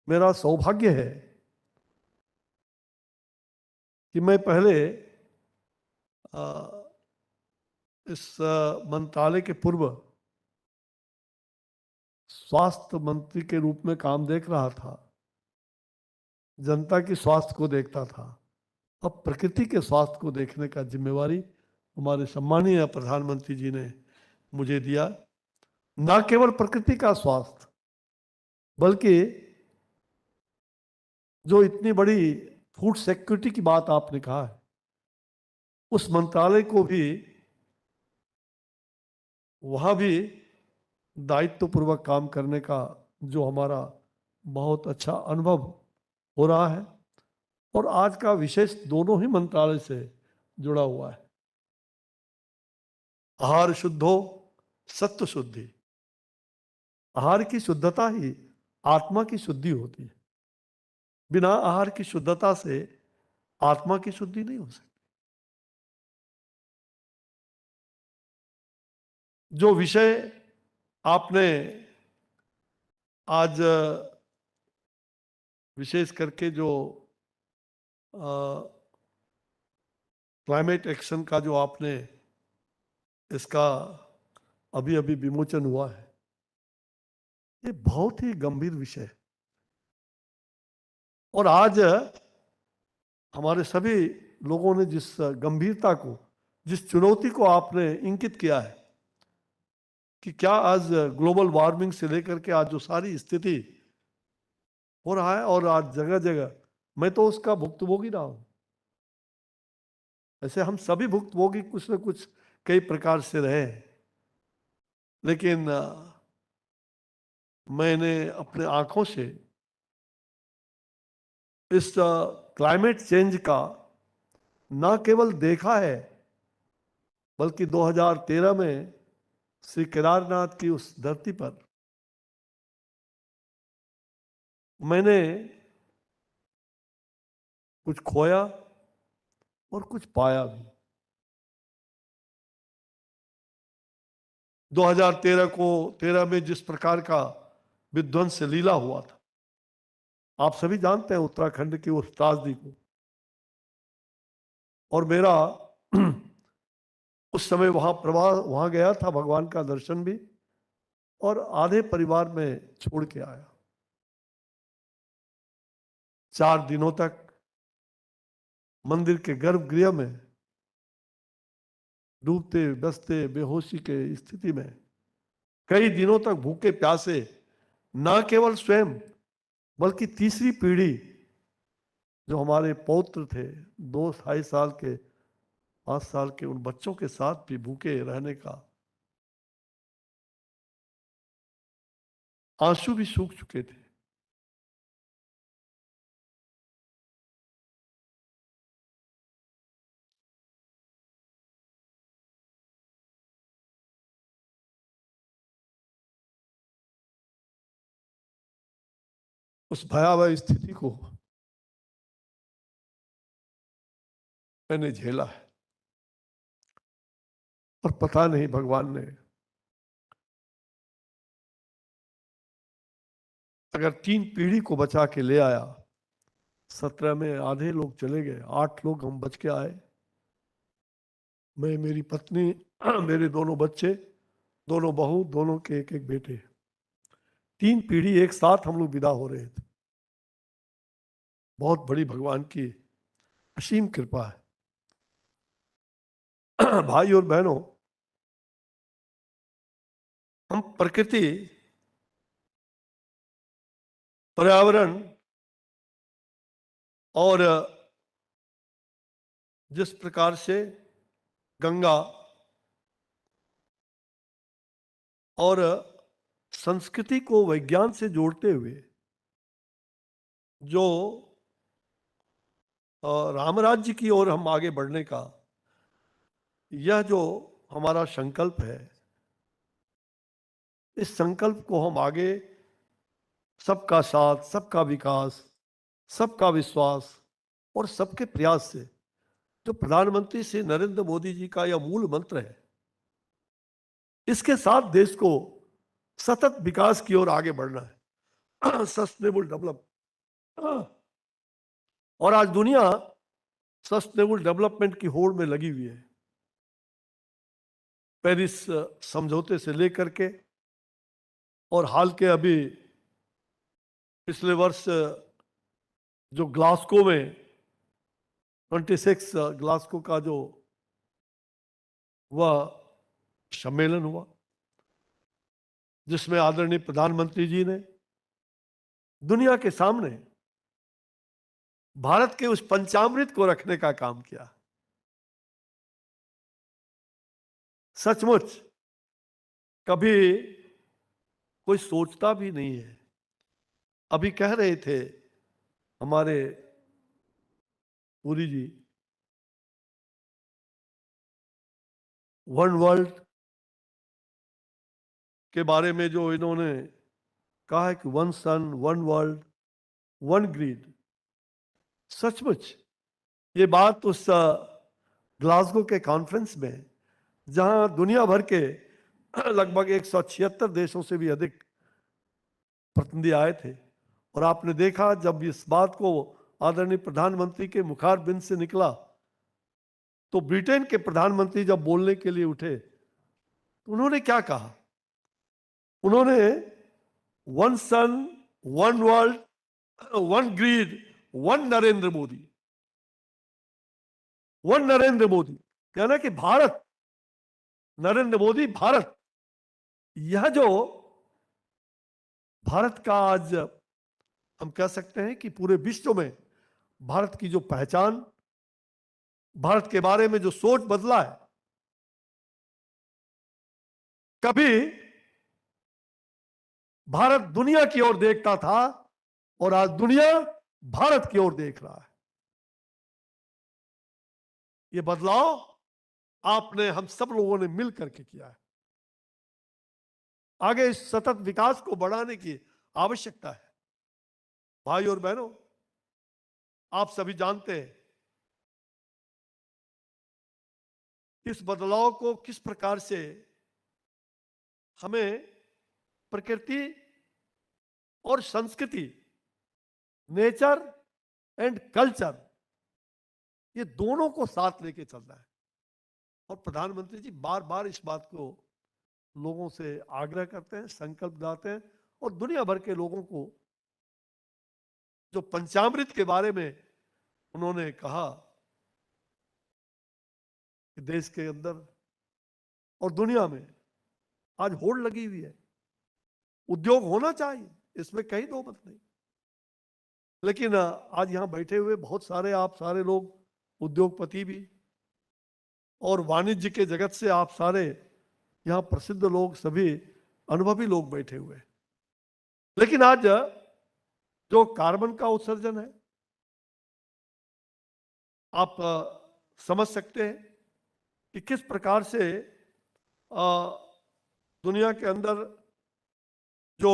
मेरा सौभाग्य है कि मैं पहले इस मंत्रालय के पूर्व स्वास्थ्य मंत्री के रूप में काम देख रहा था, जनता की स्वास्थ्य को देखता था। अब प्रकृति के स्वास्थ्य को देखने का जिम्मेवारी हमारे सम्मानीय प्रधानमंत्री जी ने मुझे दिया। न केवल प्रकृति का स्वास्थ्य, बल्कि जो इतनी बड़ी फूड सिक्योरिटी की बात आपने कहा है, उस मंत्रालय को भी, वहां भी दायित्वपूर्वक काम करने का जो हमारा बहुत अच्छा अनुभव हो रहा है। और आज का विशेष दोनों ही मंत्रालय से जुड़ा हुआ है। आहार शुद्धो सत्व शुद्धि। आहार की शुद्धता ही आत्मा की शुद्धि होती है। बिना आहार की शुद्धता से आत्मा की शुद्धि नहीं हो सकती। जो विषय आपने आज विशेष करके जो क्लाइमेट एक्शन का जो आपने इसका अभी अभी विमोचन हुआ है, ये बहुत ही गंभीर विषय है। और आज हमारे सभी लोगों ने जिस गंभीरता को, जिस चुनौती को आपने इंकित किया है कि क्या आज ग्लोबल वार्मिंग से लेकर के आज जो सारी स्थिति हो रहा है, और आज जगह जगह मैं तो उसका भुक्तभोगी रहा हूं। ऐसे हम सभी भुक्तभोगी कुछ न कुछ कई प्रकार से रहे हैं, लेकिन मैंने अपने आंखों से इस क्लाइमेट चेंज का न केवल देखा है, बल्कि 2013 में श्री केदारनाथ की उस धरती पर मैंने कुछ खोया और कुछ पाया भी। 2013 में जिस प्रकार का विध्वंस लीला हुआ था, आप सभी जानते हैं उत्तराखंड की उस त्रासदी को। और मेरा उस समय वहां गया था, भगवान का दर्शन भी, और आधे परिवार में छोड़ के आया। 4 दिनों तक मंदिर के गर्भगृह में डूबते बसते बेहोशी के स्थिति में कई दिनों तक भूखे प्यासे, न केवल स्वयं बल्कि तीसरी पीढ़ी जो हमारे पौत्र थे, 2-2.5 साल के, 5 साल के, उन बच्चों के साथ भी भूखे रहने का, आंसू भी सूख चुके थे। उस भयावह स्थिति को मैंने झेला है, और पता नहीं भगवान ने अगर 3 पीढ़ी को बचा के ले आया। 17 में आधे लोग चले गए, 8 लोग हम बच के आए। मैं, मेरी पत्नी, मेरे दोनों बच्चे, दोनों बहू, दोनों के एक एक बेटे, 3 पीढ़ी एक साथ हम लोग विदा हो रहे थे। बहुत बड़ी भगवान की असीम कृपा है। भाई और बहनों, हम प्रकृति, पर्यावरण और जिस प्रकार से गंगा और संस्कृति को विज्ञान से जोड़ते हुए जो राम राज्य की ओर हम आगे बढ़ने का यह जो हमारा संकल्प है, इस संकल्प को हम आगे सबका साथ, सबका विकास, सबका विश्वास और सबके प्रयास से, जो प्रधानमंत्री श्री नरेंद्र मोदी जी का यह मूल मंत्र है, इसके साथ देश को सतत विकास की ओर आगे बढ़ना है, सस्टेनेबल डेवलप। और आज दुनिया सस्टेनेबल डेवलपमेंट की होड़ में लगी हुई है। पेरिस समझौते से लेकर के, और हाल के अभी पिछले वर्ष जो ग्लासगो में 26 ग्लासगो का जो वह सम्मेलन हुआ, जिसमें आदरणीय प्रधानमंत्री जी ने दुनिया के सामने भारत के उस पंचामृत को रखने का काम किया। सचमुच कभी कोई सोचता भी नहीं है। अभी कह रहे थे हमारे पुरी जी, 1 वर्ल्ड के बारे में जो इन्होंने कहा है कि one sun, one world, one grid, सचमुच ये बात उस ग्लासगो के कॉन्फ्रेंस में, जहां दुनिया भर के लगभग 176 देशों से भी अधिक प्रतिनिधि आए थे, और आपने देखा जब इस बात को आदरणीय प्रधानमंत्री के मुखारबिंद से निकला, तो ब्रिटेन के प्रधानमंत्री जब बोलने के लिए उठे तो उन्होंने क्या कहा? उन्होंने one sun, one world, one grid, one Narendra Modi, one Narendra Modi, कहना कि भारत, नरेंद्र मोदी भारत, यह जो भारत का आज हम कह सकते हैं कि पूरे विश्व में भारत की जो पहचान, भारत के बारे में जो सोच बदला है, कभी भारत दुनिया की ओर देखता था और आज दुनिया भारत की ओर देख रहा है। ये बदलाव आपने, हम सब लोगों ने मिल करके किया है। आगे इस सतत विकास को बढ़ाने की आवश्यकता है। भाई और बहनों, आप सभी जानते हैं इस बदलाव को किस प्रकार से हमें प्रकृति और संस्कृति, नेचर एंड कल्चर, ये दोनों को साथ लेके चलना है। और प्रधानमंत्री जी बार बार इस बात को लोगों से आग्रह करते हैं, संकल्प दिलाते हैं, और दुनिया भर के लोगों को जो पंचामृत के बारे में उन्होंने कहा कि देश के अंदर और दुनिया में आज होड़ लगी हुई है। उद्योग होना चाहिए, इसमें कहीं दो मत नहीं, लेकिन आज यहां बैठे हुए बहुत सारे, आप सारे लोग उद्योगपति भी और वाणिज्य के जगत से आप सारे यहां प्रसिद्ध लोग, सभी अनुभवी लोग बैठे हुए हैं। लेकिन आज जो कार्बन का उत्सर्जन है, आप समझ सकते हैं कि किस प्रकार से दुनिया के अंदर जो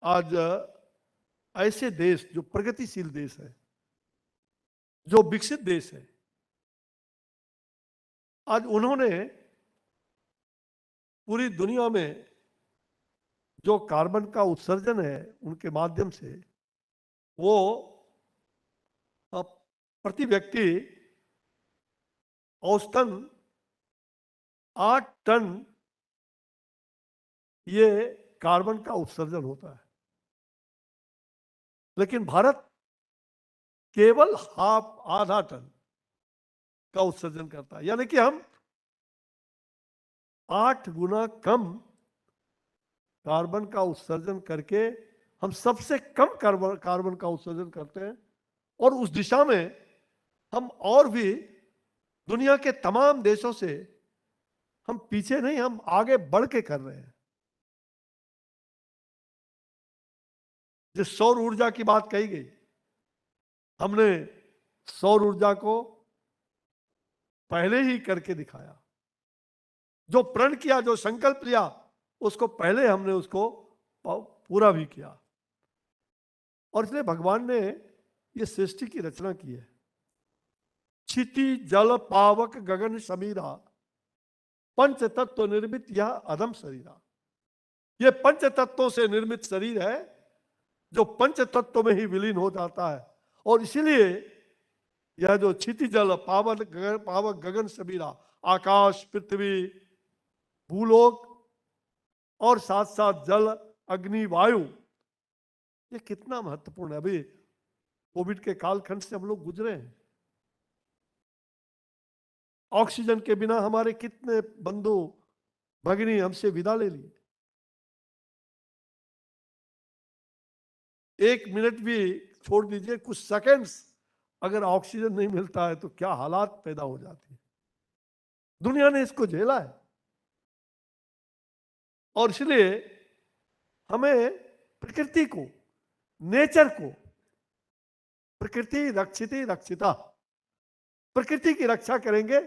आज ऐसे देश जो प्रगतिशील देश है, जो विकसित देश है, आज उन्होंने पूरी दुनिया में जो कार्बन का उत्सर्जन है उनके माध्यम से वो प्रति व्यक्ति औसतन 8 टन ये कार्बन का उत्सर्जन होता है। लेकिन भारत केवल आधा टन का उत्सर्जन करता है, यानी कि हम 8 गुना कम कार्बन का उत्सर्जन करके हम सबसे कम कार्बन का उत्सर्जन करते हैं। और उस दिशा में हम और भी दुनिया के तमाम देशों से हम पीछे नहीं, हम आगे बढ़ के कर रहे हैं। जिस सौर ऊर्जा की बात कही गई, हमने सौर ऊर्जा को पहले ही करके दिखाया। जो प्रण किया, जो संकल्प लिया, उसको पहले हमने उसको पूरा भी किया। और इसलिए भगवान ने ये सृष्टि की रचना की है। क्षिति जल पावक गगन समीरा, पंच तत्व निर्मित यह अधम शरीरा। ये पंच तत्वों से निर्मित शरीर है जो पंच तत्व में ही विलीन हो जाता है। और इसीलिए यह जो क्षिति जल पावक गगन समीरा, आकाश, पृथ्वी, भूलोक और साथ साथ जल, अग्नि, वायु, ये कितना महत्वपूर्ण है। अभी कोविड के कालखंड से हम लोग गुजरे हैं। ऑक्सीजन के बिना हमारे कितने बंधु भगिनी हमसे विदा ले लिए। 1 मिनट भी छोड़ दीजिए, कुछ सेकंड्स अगर ऑक्सीजन नहीं मिलता है तो क्या हालात पैदा हो जाती है। दुनिया ने इसको झेला है। और इसलिए हमें प्रकृति को, नेचर को, प्रकृति रक्षिति रक्षिता, प्रकृति की रक्षा करेंगे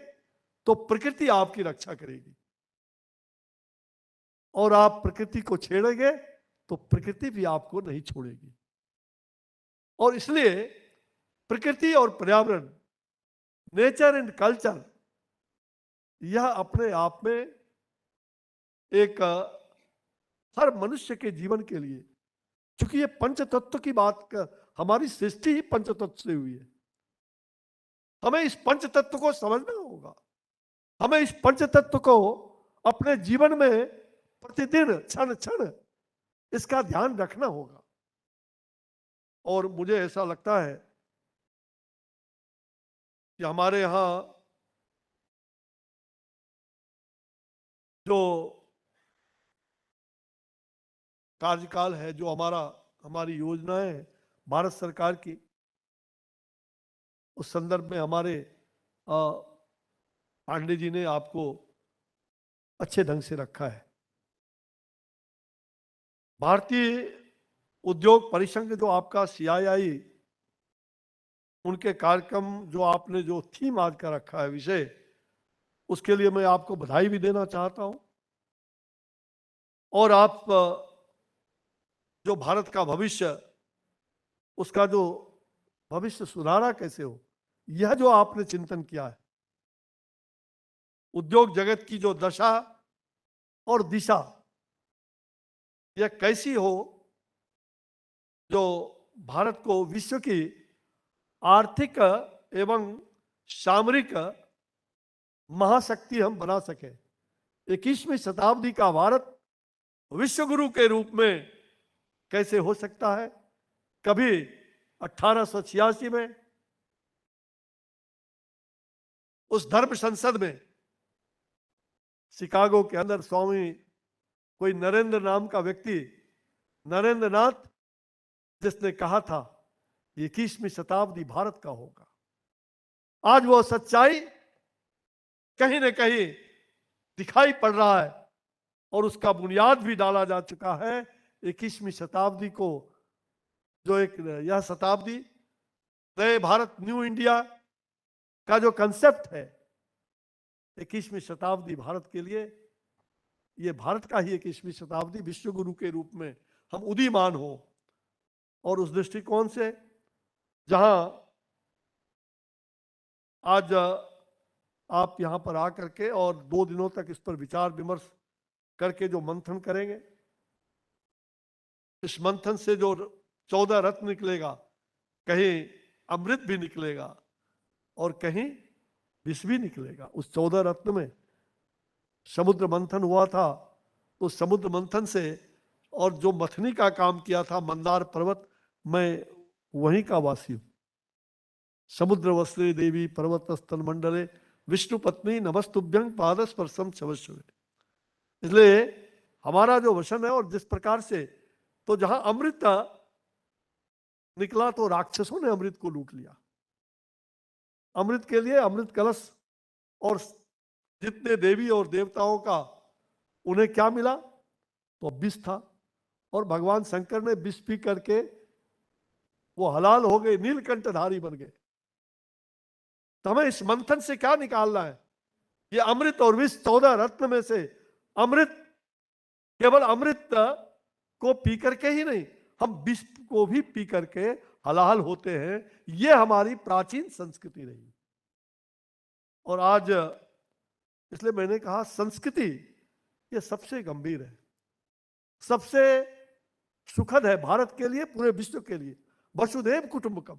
तो प्रकृति आपकी रक्षा करेगी। और आप प्रकृति को छेड़ेंगे तो प्रकृति भी आपको नहीं छोड़ेगी। और इसलिए प्रकृति और पर्यावरण, नेचर एंड कल्चर, यह अपने आप में एक हर मनुष्य के जीवन के लिए, क्योंकि ये पंच तत्व की बात हमारी सृष्टि ही पंच तत्व से हुई है, हमें इस पंच तत्व को समझना होगा। हमें इस पंच तत्व को अपने जीवन में प्रतिदिन क्षण क्षण इसका ध्यान रखना होगा। और मुझे ऐसा लगता है कि हमारे यहाँ जो कार्यकाल है, जो हमारी योजनाएं है भारत सरकार की, उस संदर्भ में हमारे पांडे जी ने आपको अच्छे ढंग से रखा है। भारतीय उद्योग परिसंघ जो आपका CII, उनके कार्यक्रम जो आपने जो थीम आज का रखा है विषय, उसके लिए मैं आपको बधाई भी देना चाहता हूं। और आप जो भारत का भविष्य, उसका जो भविष्य सुधारा कैसे हो, यह जो आपने चिंतन किया है, उद्योग जगत की जो दशा और दिशा यह कैसी हो, जो भारत को विश्व की आर्थिक एवं सामरिक महाशक्ति हम बना सके। 21वीं शताब्दी का भारत विश्व गुरु के रूप में कैसे हो सकता है। कभी 1886 में उस धर्म संसद में शिकागो के अंदर स्वामी कोई नरेंद्र नाम का व्यक्ति, नरेंद्र नाथ, जिसने कहा था 21वीं शताब्दी भारत का होगा। आज वो सच्चाई कहीं न कहीं दिखाई पड़ रहा है और उसका बुनियाद भी डाला जा चुका है। 21वीं शताब्दी को जो एक यह शताब्दी नए भारत, न्यू इंडिया का जो कंसेप्ट है, 21वीं शताब्दी भारत के लिए, ये भारत का ही 21वीं शताब्दी विश्व गुरु के रूप में हम उदीयमान हो। और उस दृष्टिकोण से जहां आज आप यहां पर आकर के और 2 दिनों तक इस पर विचार विमर्श करके जो मंथन करेंगे, इस मंथन से जो 14 रत्न निकलेगा, कहीं अमृत भी निकलेगा और कहीं विष भी निकलेगा। उस 14 रत्न में समुद्र मंथन हुआ था, उस समुद्र मंथन से और जो मथनी का काम किया था मंदार पर्वत, मैं वहीं का वासी हूं। समुद्र वस्त्रे देवी पर्वत स्तन मंडले विष्णु पत्नी नमस्तुभ्यं पादस्पर्शम छवश्वे। इसलिए हमारा जो वचन है, और जिस प्रकार से तो जहां अमृत निकला तो राक्षसों ने अमृत को लूट लिया। अमृत के लिए अमृत कलश और जितने देवी और देवताओं का उन्हें क्या मिला, तो विष था। और भगवान शंकर ने विष पी करके वो हलाल हो गए, नीलकंठधारी बन गए। तो हमें इस मंथन से क्या निकालना है, ये अमृत और विष 14 रत्न में से अमृत, केवल अमृत को पी करके ही नहीं, हम विष को भी पी करके हलाल होते हैं। ये हमारी प्राचीन संस्कृति रही। और आज इसलिए मैंने कहा संस्कृति ये सबसे गंभीर है, सबसे सुखद है भारत के लिए, पूरे विश्व के लिए। वसुधैव कुटुंबकम,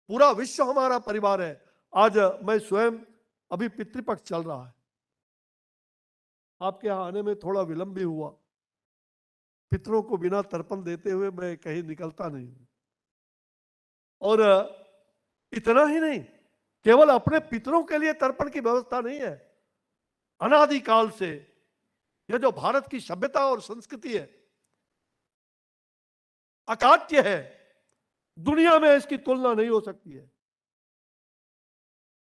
पूरा विश्व हमारा परिवार है। आज मैं स्वयं, अभी पितृपक्ष चल रहा है, आपके यहां आने में थोड़ा विलंब भी हुआ। पितरों को बिना तर्पण देते हुए मैं कहीं निकलता नहीं हूं। और इतना ही नहीं, केवल अपने पितरों के लिए तर्पण की व्यवस्था नहीं है। अनादिकाल से यह जो भारत की सभ्यता और संस्कृति है, अकाट्य है, दुनिया में इसकी तुलना नहीं हो सकती है।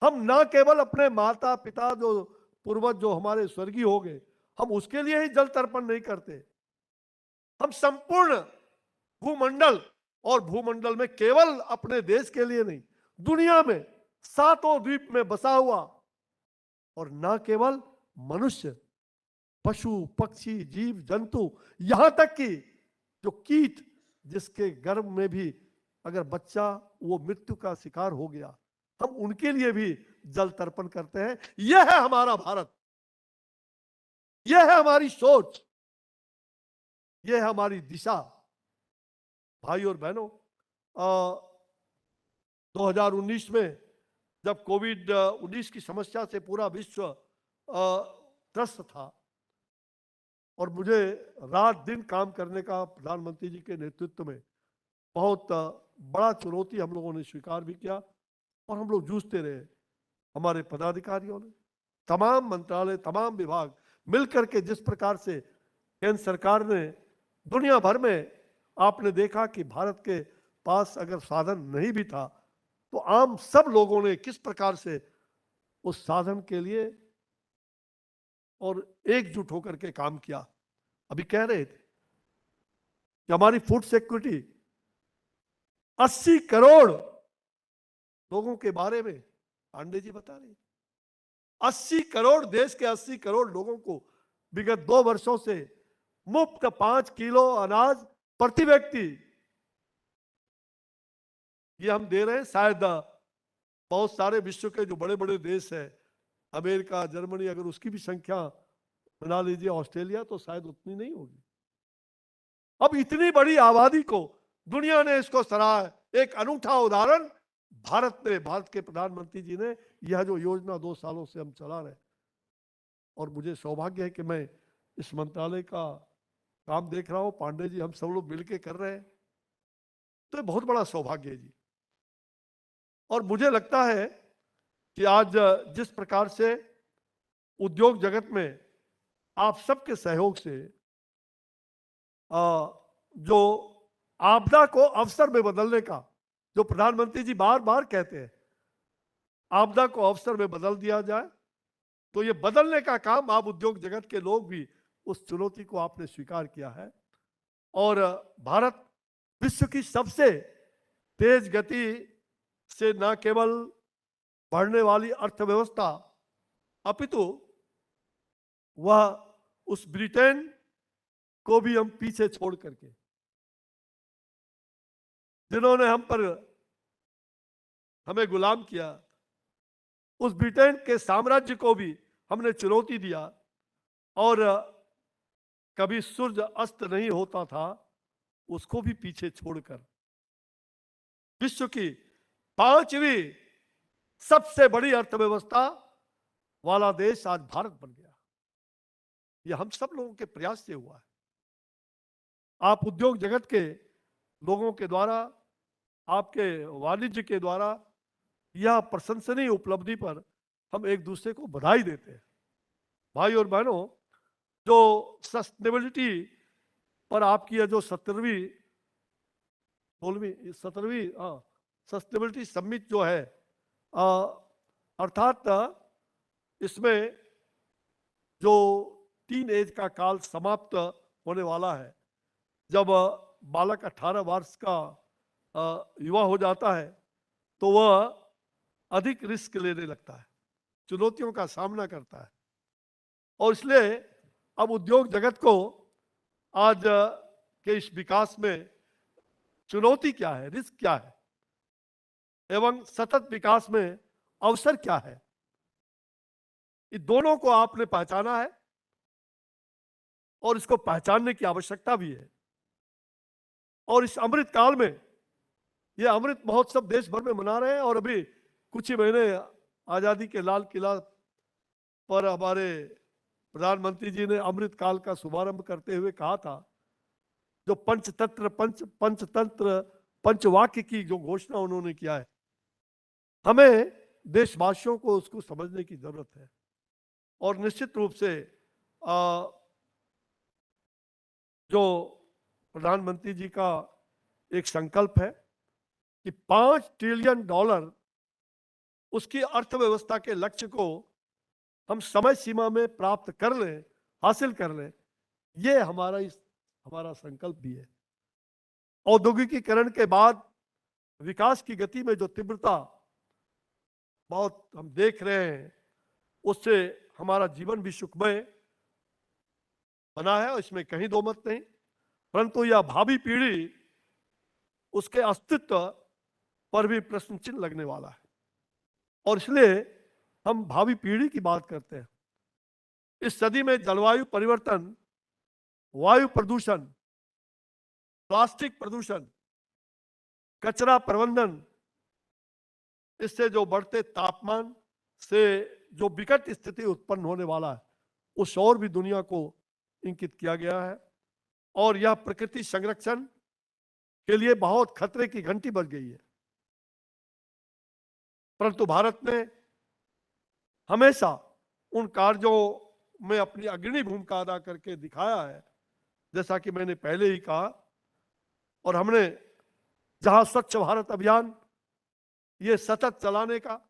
हम ना केवल अपने माता पिता, जो पूर्वज जो हमारे स्वर्गीय हो गए, हम उसके लिए ही जल तर्पण नहीं करते। हम संपूर्ण भूमंडल, और भूमंडल में केवल अपने देश के लिए नहीं, दुनिया में 7 द्वीप में बसा हुआ, और ना केवल मनुष्य, पशु पक्षी जीव जंतु, यहां तक कि जो कीट जिसके गर्भ में भी अगर बच्चा वो मृत्यु का शिकार हो गया, हम उनके लिए भी जल तर्पण करते हैं। यह है हमारा भारत, यह है हमारी सोच, यह है हमारी दिशा। भाई और बहनों, 2019 में जब कोविड-19 की समस्या से पूरा विश्व त्रस्त था और मुझे रात दिन काम करने का प्रधानमंत्री जी के नेतृत्व में बहुत बड़ा चुनौती हम लोगों ने स्वीकार भी किया और हम लोग जूझते रहे। हमारे पदाधिकारियों ने, तमाम मंत्रालय, तमाम विभाग मिलकर के जिस प्रकार से केंद्र सरकार ने दुनिया भर में, आपने देखा कि भारत के पास अगर साधन नहीं भी था तो आम सब लोगों ने किस प्रकार से उस साधन के लिए और एकजुट होकर के काम किया। अभी कह रहे थे कि हमारी फूड सिक्योरिटी 80 करोड़ लोगों के बारे में पांडे जी बता रहे, 80 करोड़, देश के 80 करोड़ लोगों को विगत 2 वर्षों से मुफ्त 5 किलो अनाज प्रति व्यक्ति ये हम दे रहे हैं। शायद बहुत सारे विश्व के जो बड़े बड़े देश हैं, अमेरिका, जर्मनी, अगर उसकी भी संख्या बना लीजिए, ऑस्ट्रेलिया, तो शायद उतनी नहीं होगी। अब इतनी बड़ी आबादी को दुनिया ने इसको सराहा। एक अनूठा उदाहरण भारत ने, भारत के प्रधानमंत्री जी ने यह जो योजना 2 सालों से हम चला रहे, और मुझे सौभाग्य है कि मैं इस मंत्रालय का काम देख रहा हूं, पांडे जी हम सब लोग मिलकर कर रहे हैं, तो ये बहुत बड़ा सौभाग्य है जी। और मुझे लगता है कि आज जिस प्रकार से उद्योग जगत में आप सबके सहयोग से जो आपदा को अवसर में बदलने का, जो प्रधानमंत्री जी बार बार कहते हैं आपदा को अवसर में बदल दिया जाए, तो ये बदलने का काम आप उद्योग जगत के लोग भी, उस चुनौती को आपने स्वीकार किया है। और भारत विश्व की सबसे तेज गति से न केवल बढ़ने वाली अर्थव्यवस्था, अपितु वह उस ब्रिटेन को भी हम पीछे छोड़ करके, जिन्होंने हमें गुलाम किया, उस ब्रिटेन के साम्राज्य को भी हमने चुनौती दिया। और कभी सूरज अस्त नहीं होता था, उसको भी पीछे छोड़कर विश्व की 5वीं सबसे बड़ी अर्थव्यवस्था वाला देश आज भारत बन गया। यह हम सब लोगों के प्रयास से हुआ है। आप उद्योग जगत के लोगों के द्वारा, आपके वाणिज्य के द्वारा यह प्रशंसनीय उपलब्धि पर हम एक दूसरे को बधाई देते हैं। भाई और बहनों, जो सस्टेनेबिलिटी पर आपकी यह जो 17वीं सस्टेनेबिलिटी समिट जो है, अर्थात इसमें जो टीन एज का काल समाप्त होने वाला है, जब बालक 18 वर्ष का युवा हो जाता है तो वह अधिक रिस्क लेने लगता है, चुनौतियों का सामना करता है। और इसलिए अब उद्योग जगत को आज के इस विकास में चुनौती क्या है, रिस्क क्या है, एवं सतत विकास में अवसर क्या है, इन दोनों को आपने पहचाना है और इसको पहचानने की आवश्यकता भी है। और इस अमृत काल में, यह अमृत महोत्सव देश भर में मना रहे हैं, और अभी कुछ ही महीने आजादी के लाल किला पर हमारे प्रधानमंत्री जी ने अमृत काल का शुभारंभ करते हुए कहा था, जो पंचतंत्र पंचवाक्य की जो घोषणा उन्होंने किया है, हमें देशवासियों को उसको समझने की जरूरत है। और निश्चित रूप से जो प्रधानमंत्री जी का एक संकल्प है कि $5 ट्रिलियन उसकी अर्थव्यवस्था के लक्ष्य को हम समय सीमा में प्राप्त कर लें, हासिल कर लें, ये हमारा संकल्प भी है। औद्योगिकीकरण के बाद विकास की गति में जो तीव्रता बहुत हम देख रहे हैं, उससे हमारा जीवन भी सुखमय बना है और इसमें कहीं दो मत नहीं, परंतु यह भावी पीढ़ी उसके अस्तित्व पर भी प्रश्न चिन्ह लगने वाला है। और इसलिए हम भावी पीढ़ी की बात करते हैं। इस सदी में जलवायु परिवर्तन, वायु प्रदूषण, प्लास्टिक प्रदूषण, कचरा प्रबंधन, इससे जो बढ़ते तापमान से जो विकट स्थिति उत्पन्न होने वाला है, उस और भी दुनिया को इंकित किया गया है। और यह प्रकृति संरक्षण के लिए बहुत खतरे की घंटी बज गई है। परंतु भारत ने हमेशा उन कार्यों में अपनी अग्रणी भूमिका अदा करके दिखाया है, जैसा कि मैंने पहले ही कहा। और हमने जहां स्वच्छ भारत अभियान ये सतत चलाने का,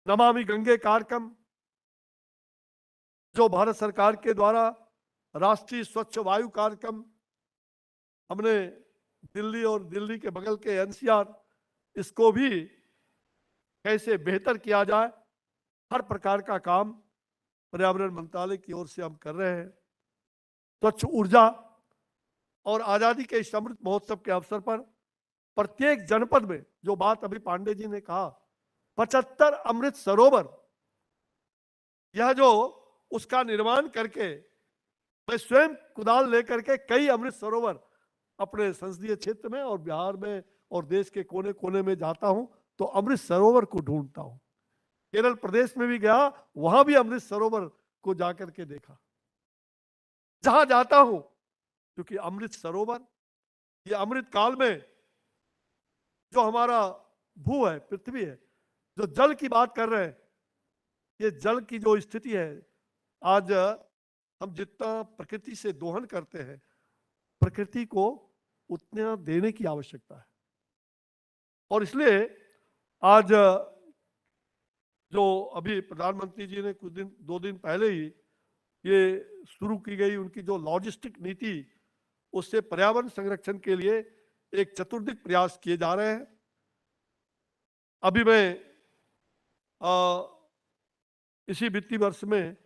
नमामि गंगे कार्यक्रम जो भारत सरकार के द्वारा राष्ट्रीय स्वच्छ वायु कार्यक्रम, हमने दिल्ली और दिल्ली के बगल के एनसीआर, इसको भी कैसे बेहतर किया जाए, हर प्रकार का काम पर्यावरण मंत्रालय की ओर से हम कर रहे हैं। स्वच्छ ऊर्जा और आजादी के इस अमृत महोत्सव के अवसर पर प्रत्येक जनपद में, जो बात अभी पांडे जी ने कहा, 75 अमृत सरोवर, यह जो उसका निर्माण करके मैं स्वयं कुदाल लेकर के कई अमृत सरोवर अपने संसदीय क्षेत्र में और बिहार में और देश के कोने कोने में जाता हूं, तो अमृत सरोवर को ढूंढता हूं। केरल प्रदेश में भी गया, वहां भी अमृत सरोवर को जाकर के देखा। जहां जाता हूं, क्योंकि अमृत सरोवर, ये अमृत काल में जो हमारा भू है, पृथ्वी है, जो जल की बात कर रहे हैं, ये जल की जो स्थिति है, आज हम जितना प्रकृति से दोहन करते हैं, प्रकृति को उतना देने की आवश्यकता है। और इसलिए आज जो अभी प्रधानमंत्री जी ने कुछ दिन, 2 दिन पहले ही ये शुरू की गई उनकी जो लॉजिस्टिक नीति, उससे पर्यावरण संरक्षण के लिए एक चतुर्दिक प्रयास किए जा रहे हैं। अभी मैं इसी वित्तीय वर्ष में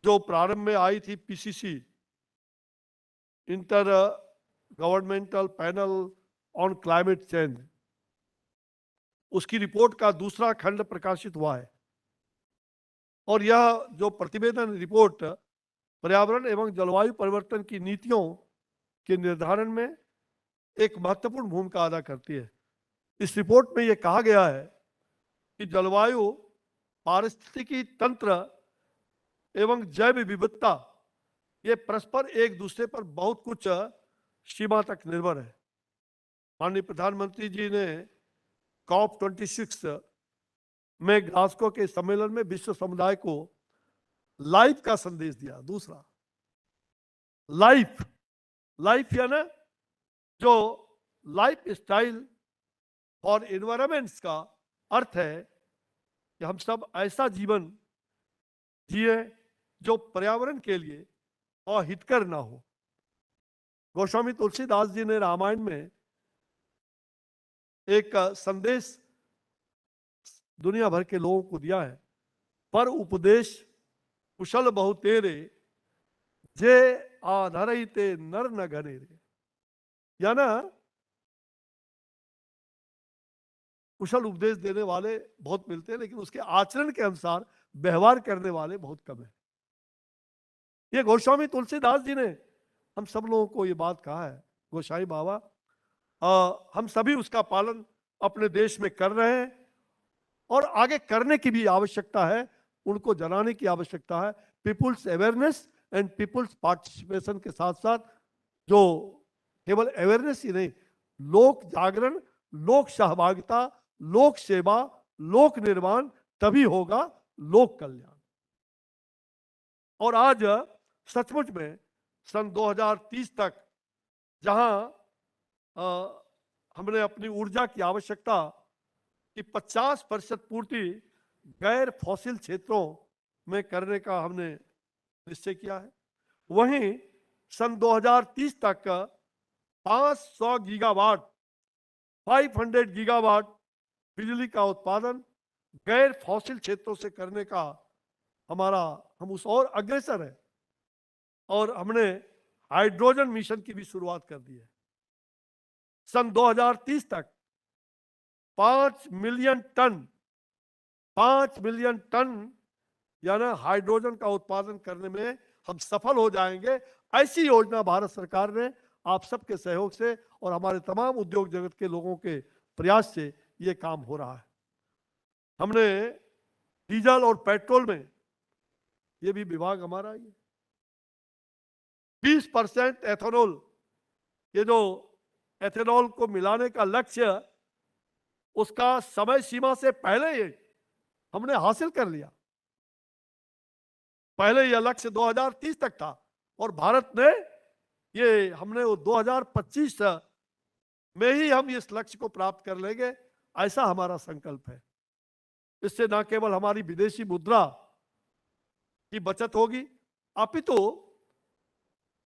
जो प्रारंभ में आई थी PCC, inter governmental panel on climate change, उसकी रिपोर्ट का दूसरा खंड प्रकाशित हुआ है। और यह जो प्रतिवेदन रिपोर्ट पर्यावरण एवं जलवायु परिवर्तन की नीतियों के निर्धारण में एक महत्वपूर्ण भूमिका अदा करती है। इस रिपोर्ट में यह कहा गया है कि जलवायु, पारिस्थितिकी तंत्र एवं जैव विविधता, ये परस्पर एक दूसरे पर बहुत कुछ सीमा तक निर्भर है। माननीय प्रधानमंत्री जी ने COP26 में ग्लासगो के सम्मेलन में विश्व समुदाय को लाइफ का संदेश दिया। दूसरा, लाइफ यानी जो लाइफ स्टाइल और एनवायरमेंट्स का अर्थ है कि हम सब ऐसा जीवन जिए जो पर्यावरण के लिए अहितकर ना हो। गोस्वामी तुलसीदास जी ने रामायण में एक संदेश दुनिया भर के लोगों को दिया है, पर उपदेश कुशल बहु तेरे, जे आधरते नर न घनेरे। याना कुशल उपदेश देने वाले बहुत मिलते हैं, लेकिन उसके आचरण के अनुसार व्यवहार करने वाले बहुत कम है। ये गोस्वामी तुलसीदास जी ने हम सब लोगों को ये बात कहा है। गोसाई बाबा, हम सभी उसका पालन अपने देश में कर रहे हैं और आगे करने की भी आवश्यकता है, उनको जनाने की आवश्यकता है। People's awareness and people's participation के साथ साथ जो केवल अवेयरनेस ही नहीं, लोक जागरण, लोक सहभागिता, लोक सेवा, लोक निर्माण, तभी होगा लोक कल्याण। और आज सचमुच में सन 2030 तक जहां हमने अपनी ऊर्जा की आवश्यकता की 50% पूर्ति गैर फॉसिल क्षेत्रों में करने का हमने निश्चय किया है, वहीं सन 2030 तक 500 गीगावाट 500 गीगावाट बिजली का उत्पादन गैर फॉसिल क्षेत्रों से करने का हम उस और अग्रसर है। और हमने हाइड्रोजन मिशन की भी शुरुआत कर दी है। सन 2030 तक 5 मिलियन टन यानी हाइड्रोजन का उत्पादन करने में हम सफल हो जाएंगे। ऐसी योजना भारत सरकार ने आप सबके सहयोग से और हमारे तमाम उद्योग जगत के लोगों के प्रयास से ये काम हो रहा है। हमने डीजल और पेट्रोल में ये भी विभाग हमारा ही है। 20% एथेनॉल, ये जो एथेनॉल को मिलाने का लक्ष्य, उसका समय सीमा से पहले ही हमने हासिल कर लिया। पहले यह लक्ष्य 2030 तक था और भारत ने ये हमने 2025 में ही हम इस लक्ष्य को प्राप्त कर लेंगे, ऐसा हमारा संकल्प है। इससे न केवल हमारी विदेशी मुद्रा की बचत होगी, अपितु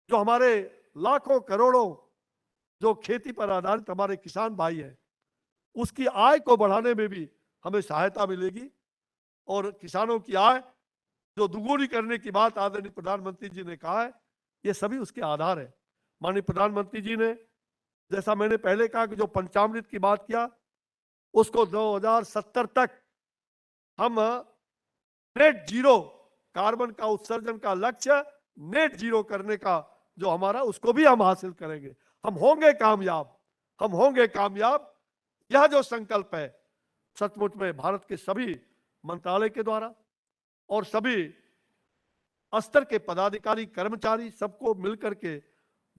जो हमारे लाखों करोड़ों जो खेती पर आधारित हमारे किसान भाई हैं, उसकी आय को बढ़ाने में भी हमें सहायता मिलेगी। और किसानों की आय जो दुगुनी करने की बात आदरणीय प्रधानमंत्री जी ने कहा है, ये सभी उसके आधार है। माननीय प्रधानमंत्री जी ने, जैसा मैंने पहले कहा कि जो पंचामृत की बात किया, उसको 2070 तक हम नेट जीरो कार्बन का उत्सर्जन का लक्ष्य नेट जीरो करने का जो हमारा, उसको भी हम हासिल करेंगे। हम होंगे कामयाब, हम होंगे कामयाब। यह जो संकल्प है सचमुच में भारत के सभी मंत्रालय के द्वारा और सभी स्तर के पदाधिकारी कर्मचारी सबको मिलकर के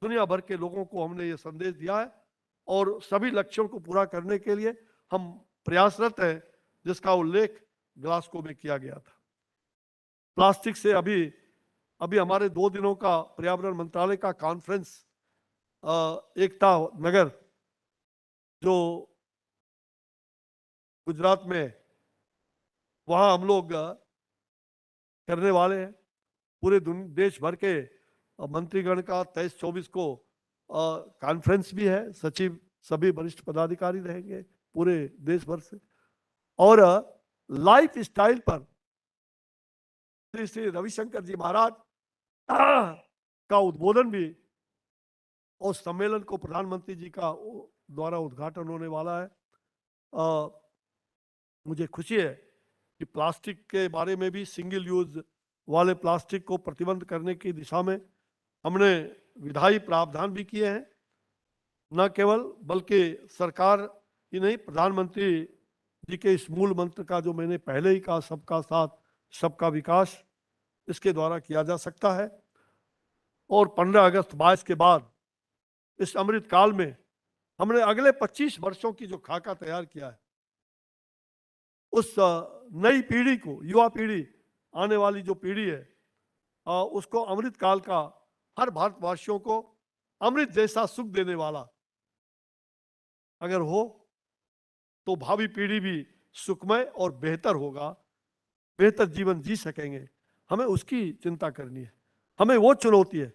दुनिया भर के लोगों को हमने ये संदेश दिया है और सभी लक्ष्यों को पूरा करने के लिए हम प्रयासरत हैं, जिसका उल्लेख ग्लासगो में किया गया था। प्लास्टिक से अभी हमारे 2 दिनों का पर्यावरण मंत्रालय का कॉन्फ्रेंस एकता नगर जो गुजरात में, वहां हम लोग करने वाले हैं। पूरे देश भर के मंत्रीगण का 23-24 को कॉन्फ्रेंस भी है। सचिव सभी वरिष्ठ पदाधिकारी रहेंगे पूरे देश भर से। और लाइफ स्टाइल पर श्री रविशंकर जी महाराज का उद्बोधन भी और सम्मेलन को प्रधानमंत्री जी का द्वारा उद्घाटन होने वाला है। मुझे खुशी है कि प्लास्टिक के बारे में भी, सिंगल यूज वाले प्लास्टिक को प्रतिबंध करने की दिशा में हमने विधायी प्रावधान भी किए हैं। न केवल बल्कि सरकार ही नहीं, प्रधानमंत्री जी के इस मूल मंत्र का जो मैंने पहले ही कहा, सबका साथ सबका विकास, इसके द्वारा किया जा सकता है। और 15 अगस्त 22 के बाद इस अमृत काल में हमने अगले 25 वर्षों की जो खाका तैयार किया है, उस नई पीढ़ी को, युवा पीढ़ी, आने वाली जो पीढ़ी है, उसको अमृत काल का, हर भारतवासियों को अमृत जैसा सुख देने वाला अगर हो तो भावी पीढ़ी भी सुखमय और बेहतर होगा, बेहतर जीवन जी सकेंगे। हमें उसकी चिंता करनी है, हमें वो चुनौती है,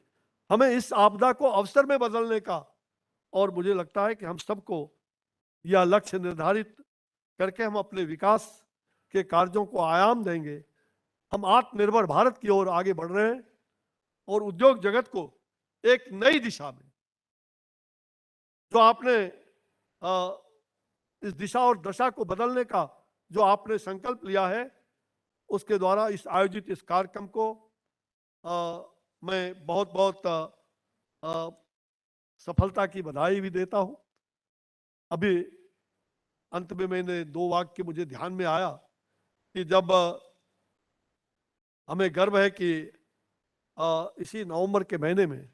हमें इस आपदा को अवसर में बदलने का। और मुझे लगता है कि हम सबको यह लक्ष्य निर्धारित करके हम अपने विकास के कार्यों को आयाम देंगे। हम आत्मनिर्भर भारत की ओर आगे बढ़ रहे हैं और उद्योग जगत को एक नई दिशा में, जो आपने इस दिशा और दशा को बदलने का जो आपने संकल्प लिया है, उसके द्वारा इस आयोजित इस कार्यक्रम को मैं बहुत बहुत सफलता की बधाई भी देता हूं। अभी अंत में मैंने 2 वाक्य मुझे ध्यान में आया कि जब हमें गर्व है कि इसी नवंबर के महीने में,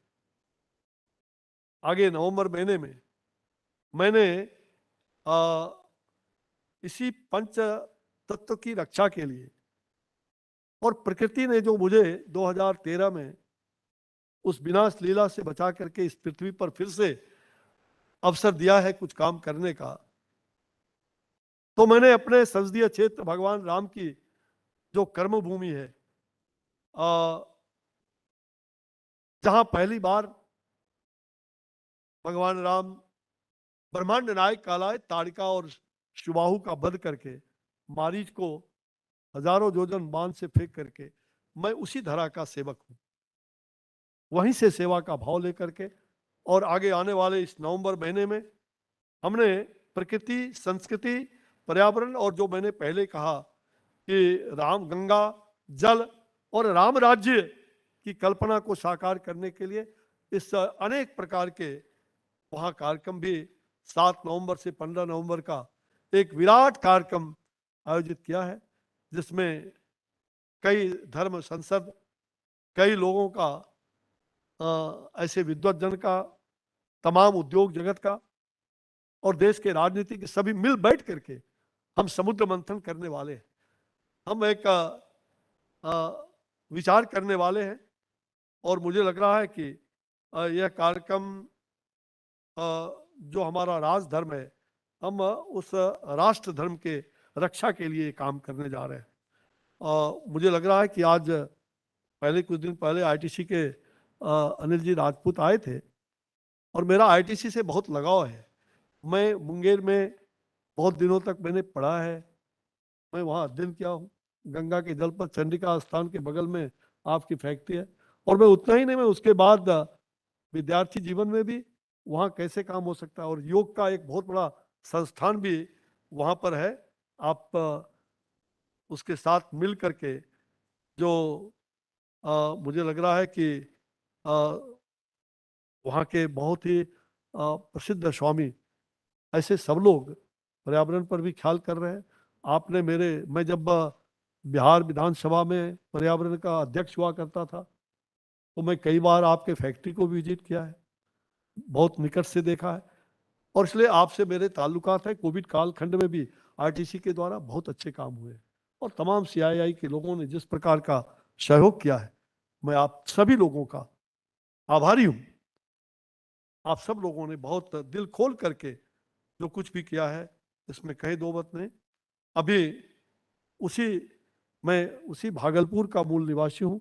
आगे नवंबर महीने में मैंने इसी पंच तत्व की रक्षा के लिए, और प्रकृति ने जो मुझे 2013 में उस विनाश लीला से बचा करके इस पृथ्वी पर फिर से अवसर दिया है कुछ काम करने का, तो मैंने अपने संसदीय क्षेत्र भगवान राम की जो कर्म भूमि है, जहां पहली बार भगवान राम ब्रह्मांड नायक कहलाए, ताड़िका और शुबाहु का वध करके मारीच को हजारों योजन बांध से फेंक करके, मैं उसी धरा का सेवक हूं। वहीं से सेवा का भाव लेकर के, और आगे आने वाले इस नवंबर महीने में हमने प्रकृति, संस्कृति, पर्यावरण और जो मैंने पहले कहा कि राम, गंगा, जल और राम राज्य की कल्पना को साकार करने के लिए इस अनेक प्रकार के वहाँ कार्यक्रम भी 7 नवंबर से 15 नवंबर का एक विराट कार्यक्रम आयोजित किया है, जिसमें कई धर्म संसद, कई लोगों का, ऐसे विद्वत जन का, तमाम उद्योग जगत का और देश के राजनीति के सभी मिल बैठ करके हम समुद्र मंथन करने वाले हैं। हम एक विचार करने वाले हैं और मुझे लग रहा है कि यह कार्यक्रम जो हमारा राज धर्म है, हम उस राष्ट्र धर्म के रक्षा के लिए काम करने जा रहे हैं। मुझे लग रहा है कि आज पहले कुछ दिन पहले आईटीसी के अनिल जी राजपूत आए थे और मेरा आईटीसी से बहुत लगाव है। मैं मुंगेर में बहुत दिनों तक मैंने पढ़ा है, मैं वहाँ अध्ययन किया हूँ। गंगा के जल पर चंडिका स्थान के बगल में आपकी फैक्ट्री है, और मैं उतना ही नहीं, मैं उसके बाद विद्यार्थी जीवन में भी वहाँ कैसे काम हो सकता है, और योग का एक बहुत बड़ा संस्थान भी वहाँ पर है। आप उसके साथ मिल करके जो मुझे लग रहा है कि वहाँ के बहुत ही प्रसिद्ध स्वामी, ऐसे सब लोग पर्यावरण पर भी ख्याल कर रहे हैं। आपने मैं जब बिहार विधानसभा में पर्यावरण का अध्यक्ष हुआ करता था तो मैं कई बार आपके फैक्ट्री को विजिट किया है, बहुत निकट से देखा है, और इसलिए आपसे मेरे ताल्लुकात है। कोविड काल खंड में भी आरटीसी के द्वारा बहुत अच्छे काम हुए और तमाम सीआईआई के लोगों ने जिस प्रकार का सहयोग किया है, मैं आप सभी लोगों का आभारी हूँ। आप सब लोगों ने बहुत दिल खोल करके जो कुछ भी किया है, इसमें कहीं दो मत नहीं। अभी मैं उसी भागलपुर का मूल निवासी हूँ।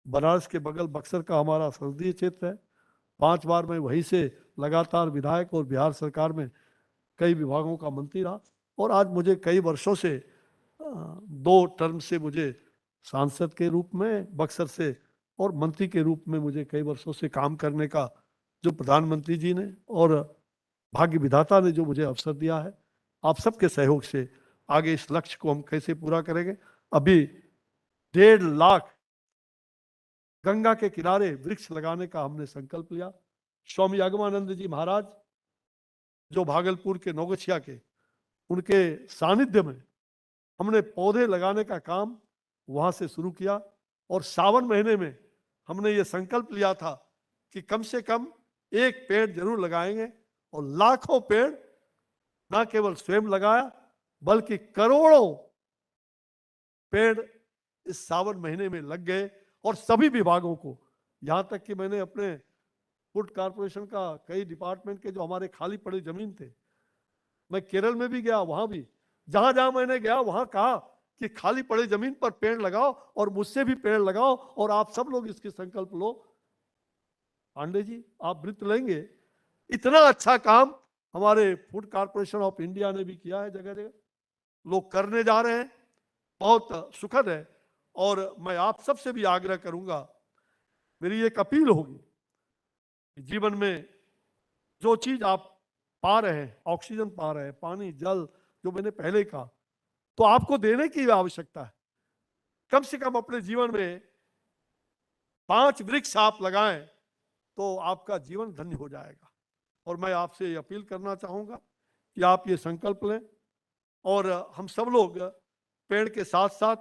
बनारस के बगल बक्सर का हमारा संसदीय क्षेत्र है। 5 बार मैं वहीं से लगातार विधायक और बिहार सरकार में कई विभागों का मंत्री रहा, और आज मुझे कई वर्षों से 2 टर्म से मुझे सांसद के रूप में बक्सर से और मंत्री के रूप में मुझे कई वर्षों से काम करने का जो प्रधानमंत्री जी ने और भाग्य विधाता ने जो मुझे अवसर दिया है, आप सबके सहयोग से आगे इस लक्ष्य को हम कैसे पूरा करेंगे। अभी 1.5 लाख गंगा के किनारे वृक्ष लगाने का हमने संकल्प लिया। स्वामी अगमानंद जी महाराज जो भागलपुर के नौगछिया के, उनके सानिध्य में हमने पौधे लगाने का काम वहां से शुरू किया, और सावन महीने में हमने ये संकल्प लिया था कि कम से कम 1 पेड़ जरूर लगाएंगे, और लाखों पेड़ ना केवल स्वयं लगाया बल्कि करोड़ों पेड़ इस सावन महीने में लग गए, और सभी विभागों को, यहां तक कि मैंने अपने फूड कॉर्पोरेशन का कई डिपार्टमेंट के जो हमारे खाली पड़ी जमीन थे, मैं केरल में भी गया, वहां भी जहां जहां मैंने गया वहां कहा कि खाली पड़े जमीन पर पेड़ लगाओ और मुझसे भी पेड़ लगाओ, और आप सब लोग इसके संकल्प लो। पांडे जी आप वृत्त लेंगे, इतना अच्छा काम हमारे फूड कॉर्पोरेशन ऑफ इंडिया ने भी किया है, जगह जगह लोग करने जा रहे हैं, बहुत सुखद है। और मैं आप सबसे भी आग्रह करूंगा, मेरी एक अपील होगी, जीवन में जो चीज आप पा रहे हैं, ऑक्सीजन पा रहे हैं, पानी, जल, जो मैंने पहले कहा, तो आपको देने की आवश्यकता है। कम से कम अपने जीवन में 5 वृक्ष आप लगाएं तो आपका जीवन धन्य हो जाएगा। और मैं आपसे अपील करना चाहूंगा कि आप ये संकल्प लें, और हम सब लोग पेड़ के साथ साथ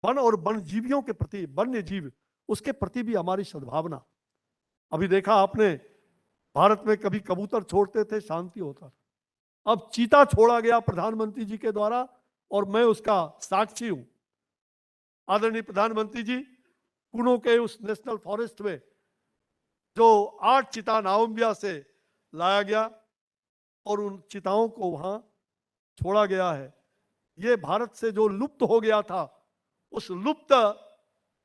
वन और वन जीवियों के प्रति, वन्य जीव, उसके प्रति भी हमारी सद्भावना। अभी देखा आपने, भारत में कभी कबूतर छोड़ते थे, शांति होता था, अब चीता छोड़ा गया प्रधानमंत्री जी के द्वारा, और मैं उसका साक्षी हूं। आदरणीय प्रधानमंत्री जी, कुनो के उस नेशनल फॉरेस्ट में जो 8 चिता नावंबिया से लाया गया और उन चिताओं को वहां छोड़ा गया है, ये भारत से जो लुप्त हो गया था, उस लुप्त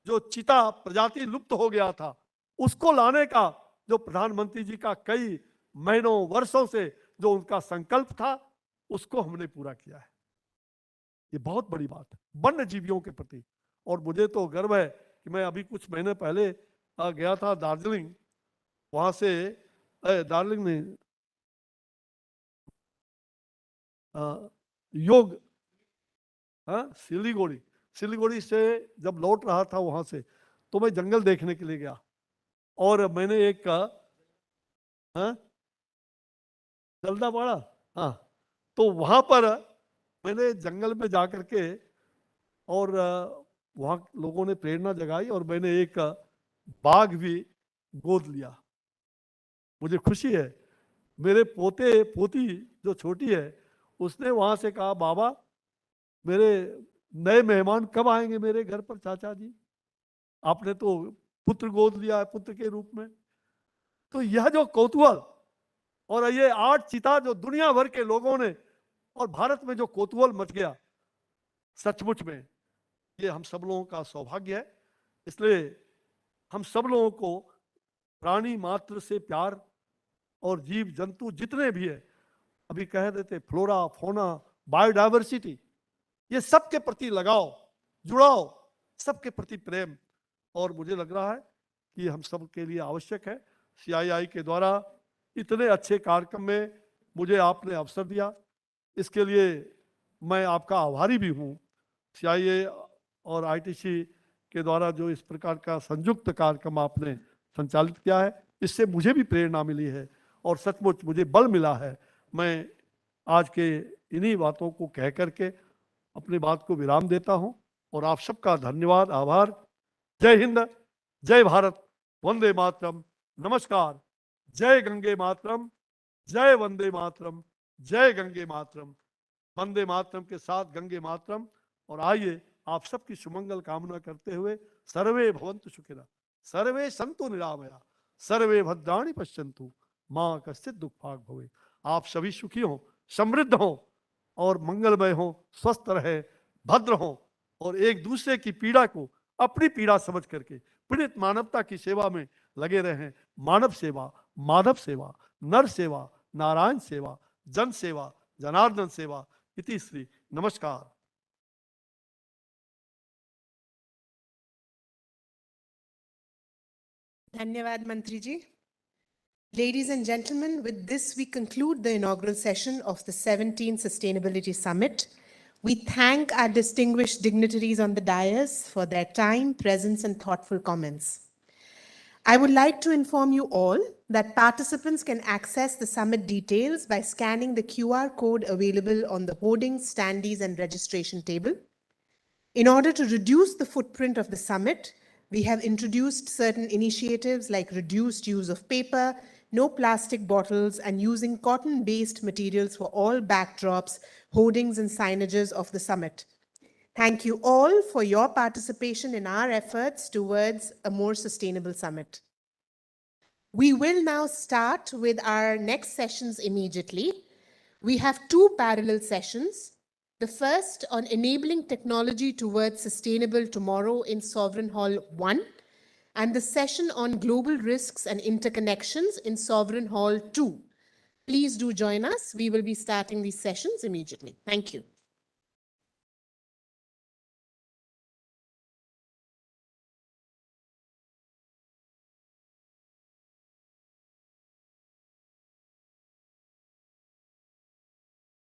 जो चिता प्रजाति लुप्त हो गया था, उसको लाने का जो प्रधानमंत्री जी का कई महीनों वर्षों से जो उनका संकल्प था, उसको हमने पूरा किया है। ये बहुत बड़ी बात है वन्य जीवियों के प्रति। और मुझे तो गर्व है कि मैं अभी कुछ महीने पहले गया था दार्जिलिंग, वहां से दार्जिलिंग नहीं, योग, हाँ सिलीगुड़ी, सिलीगुड़ी से जब लौट रहा था वहां से, तो मैं जंगल देखने के लिए गया और मैंने एक हाँ जल्दा पड़ा, हाँ, तो वहां पर मैंने जंगल में जाकर के और वहाँ लोगों ने प्रेरणा जगाई और मैंने एक बाघ भी गोद लिया। मुझे खुशी है, मेरे पोते पोती जो छोटी है उसने वहां से कहा, बाबा मेरे नए मेहमान कब आएंगे मेरे घर पर चाचा जी, आपने तो पुत्र गोद लिया है पुत्र के रूप में। तो यह जो कौतूहल और ये 8 चिता जो दुनिया भर के लोगों ने और भारत में जो कौतूहल मच गया, सचमुच में ये हम सब लोगों का सौभाग्य है। इसलिए हम सब लोगों को प्राणी मात्र से प्यार और जीव जंतु जितने भी है, अभी कह देते फ्लोरा फोना बायोडाइवर्सिटी, ये सबके प्रति लगाव, जुड़ाव, सबके प्रति प्रेम, और मुझे लग रहा है कि हम सब के लिए आवश्यक है। CII के द्वारा इतने अच्छे कार्यक्रम में मुझे आपने अवसर दिया, इसके लिए मैं आपका आभारी भी हूँ। CII और ITC के द्वारा जो इस प्रकार का संयुक्त कार्यक्रम आपने संचालित किया है, इससे मुझे भी प्रेरणा मिली है और सचमुच मुझे बल मिला है। मैं आज के इन्हीं बातों को कह करके अपनी बात को विराम देता हूं और आप सबका धन्यवाद, आभार। जय हिंद, जय भारत, वंदे मातरम, नमस्कार, जय गंगे मातरम, जय वंदे मातरम, जय गंगे मातरम। वंदे मातरम के साथ गंगे मातरम। और आइए आप सबकी सुमंगल कामना करते हुए सर्वे भवन्तु सुखिनः, सर्वे सन्तु निरामया, सर्वे भद्राणि पश्यन्तु, मां कश्चित् दुःखभाग् भवेत्। आप सभी सुखी हों, समृद्ध हों और मंगलमय हों, स्वस्थ रहे, भद्र हों और एक दूसरे की पीड़ा को अपनी पीड़ा समझ करके पीड़ित मानवता की सेवा में लगे रहें। मानव सेवा, माधव सेवा, नर सेवा, नारायण सेवा, जन सेवा, जनार्दन सेवा। इति श्री। नमस्कार। Dhanyavad, Mantri ji. Ladies and gentlemen, with this we conclude the inaugural session of the 17th Sustainability Summit. We thank our distinguished dignitaries on the dais for their time, presence, and thoughtful comments. I would like to inform you all that participants can access the summit details by scanning the QR code available on the hoardings, standees, and registration table. In order to reduce the footprint of the summit, we have introduced certain initiatives like reduced use of paper, no plastic bottles, and using cotton-based materials for all backdrops, hoardings, and signages of the summit. Thank you all for your participation in our efforts towards a more sustainable summit. We will now start with our next sessions immediately. We have 2 parallel sessions. The first on enabling technology towards sustainable tomorrow in Sovereign Hall 1, and the session on global risks and interconnections in Sovereign Hall 2. Please do join us. We will be starting these sessions immediately. Thank you.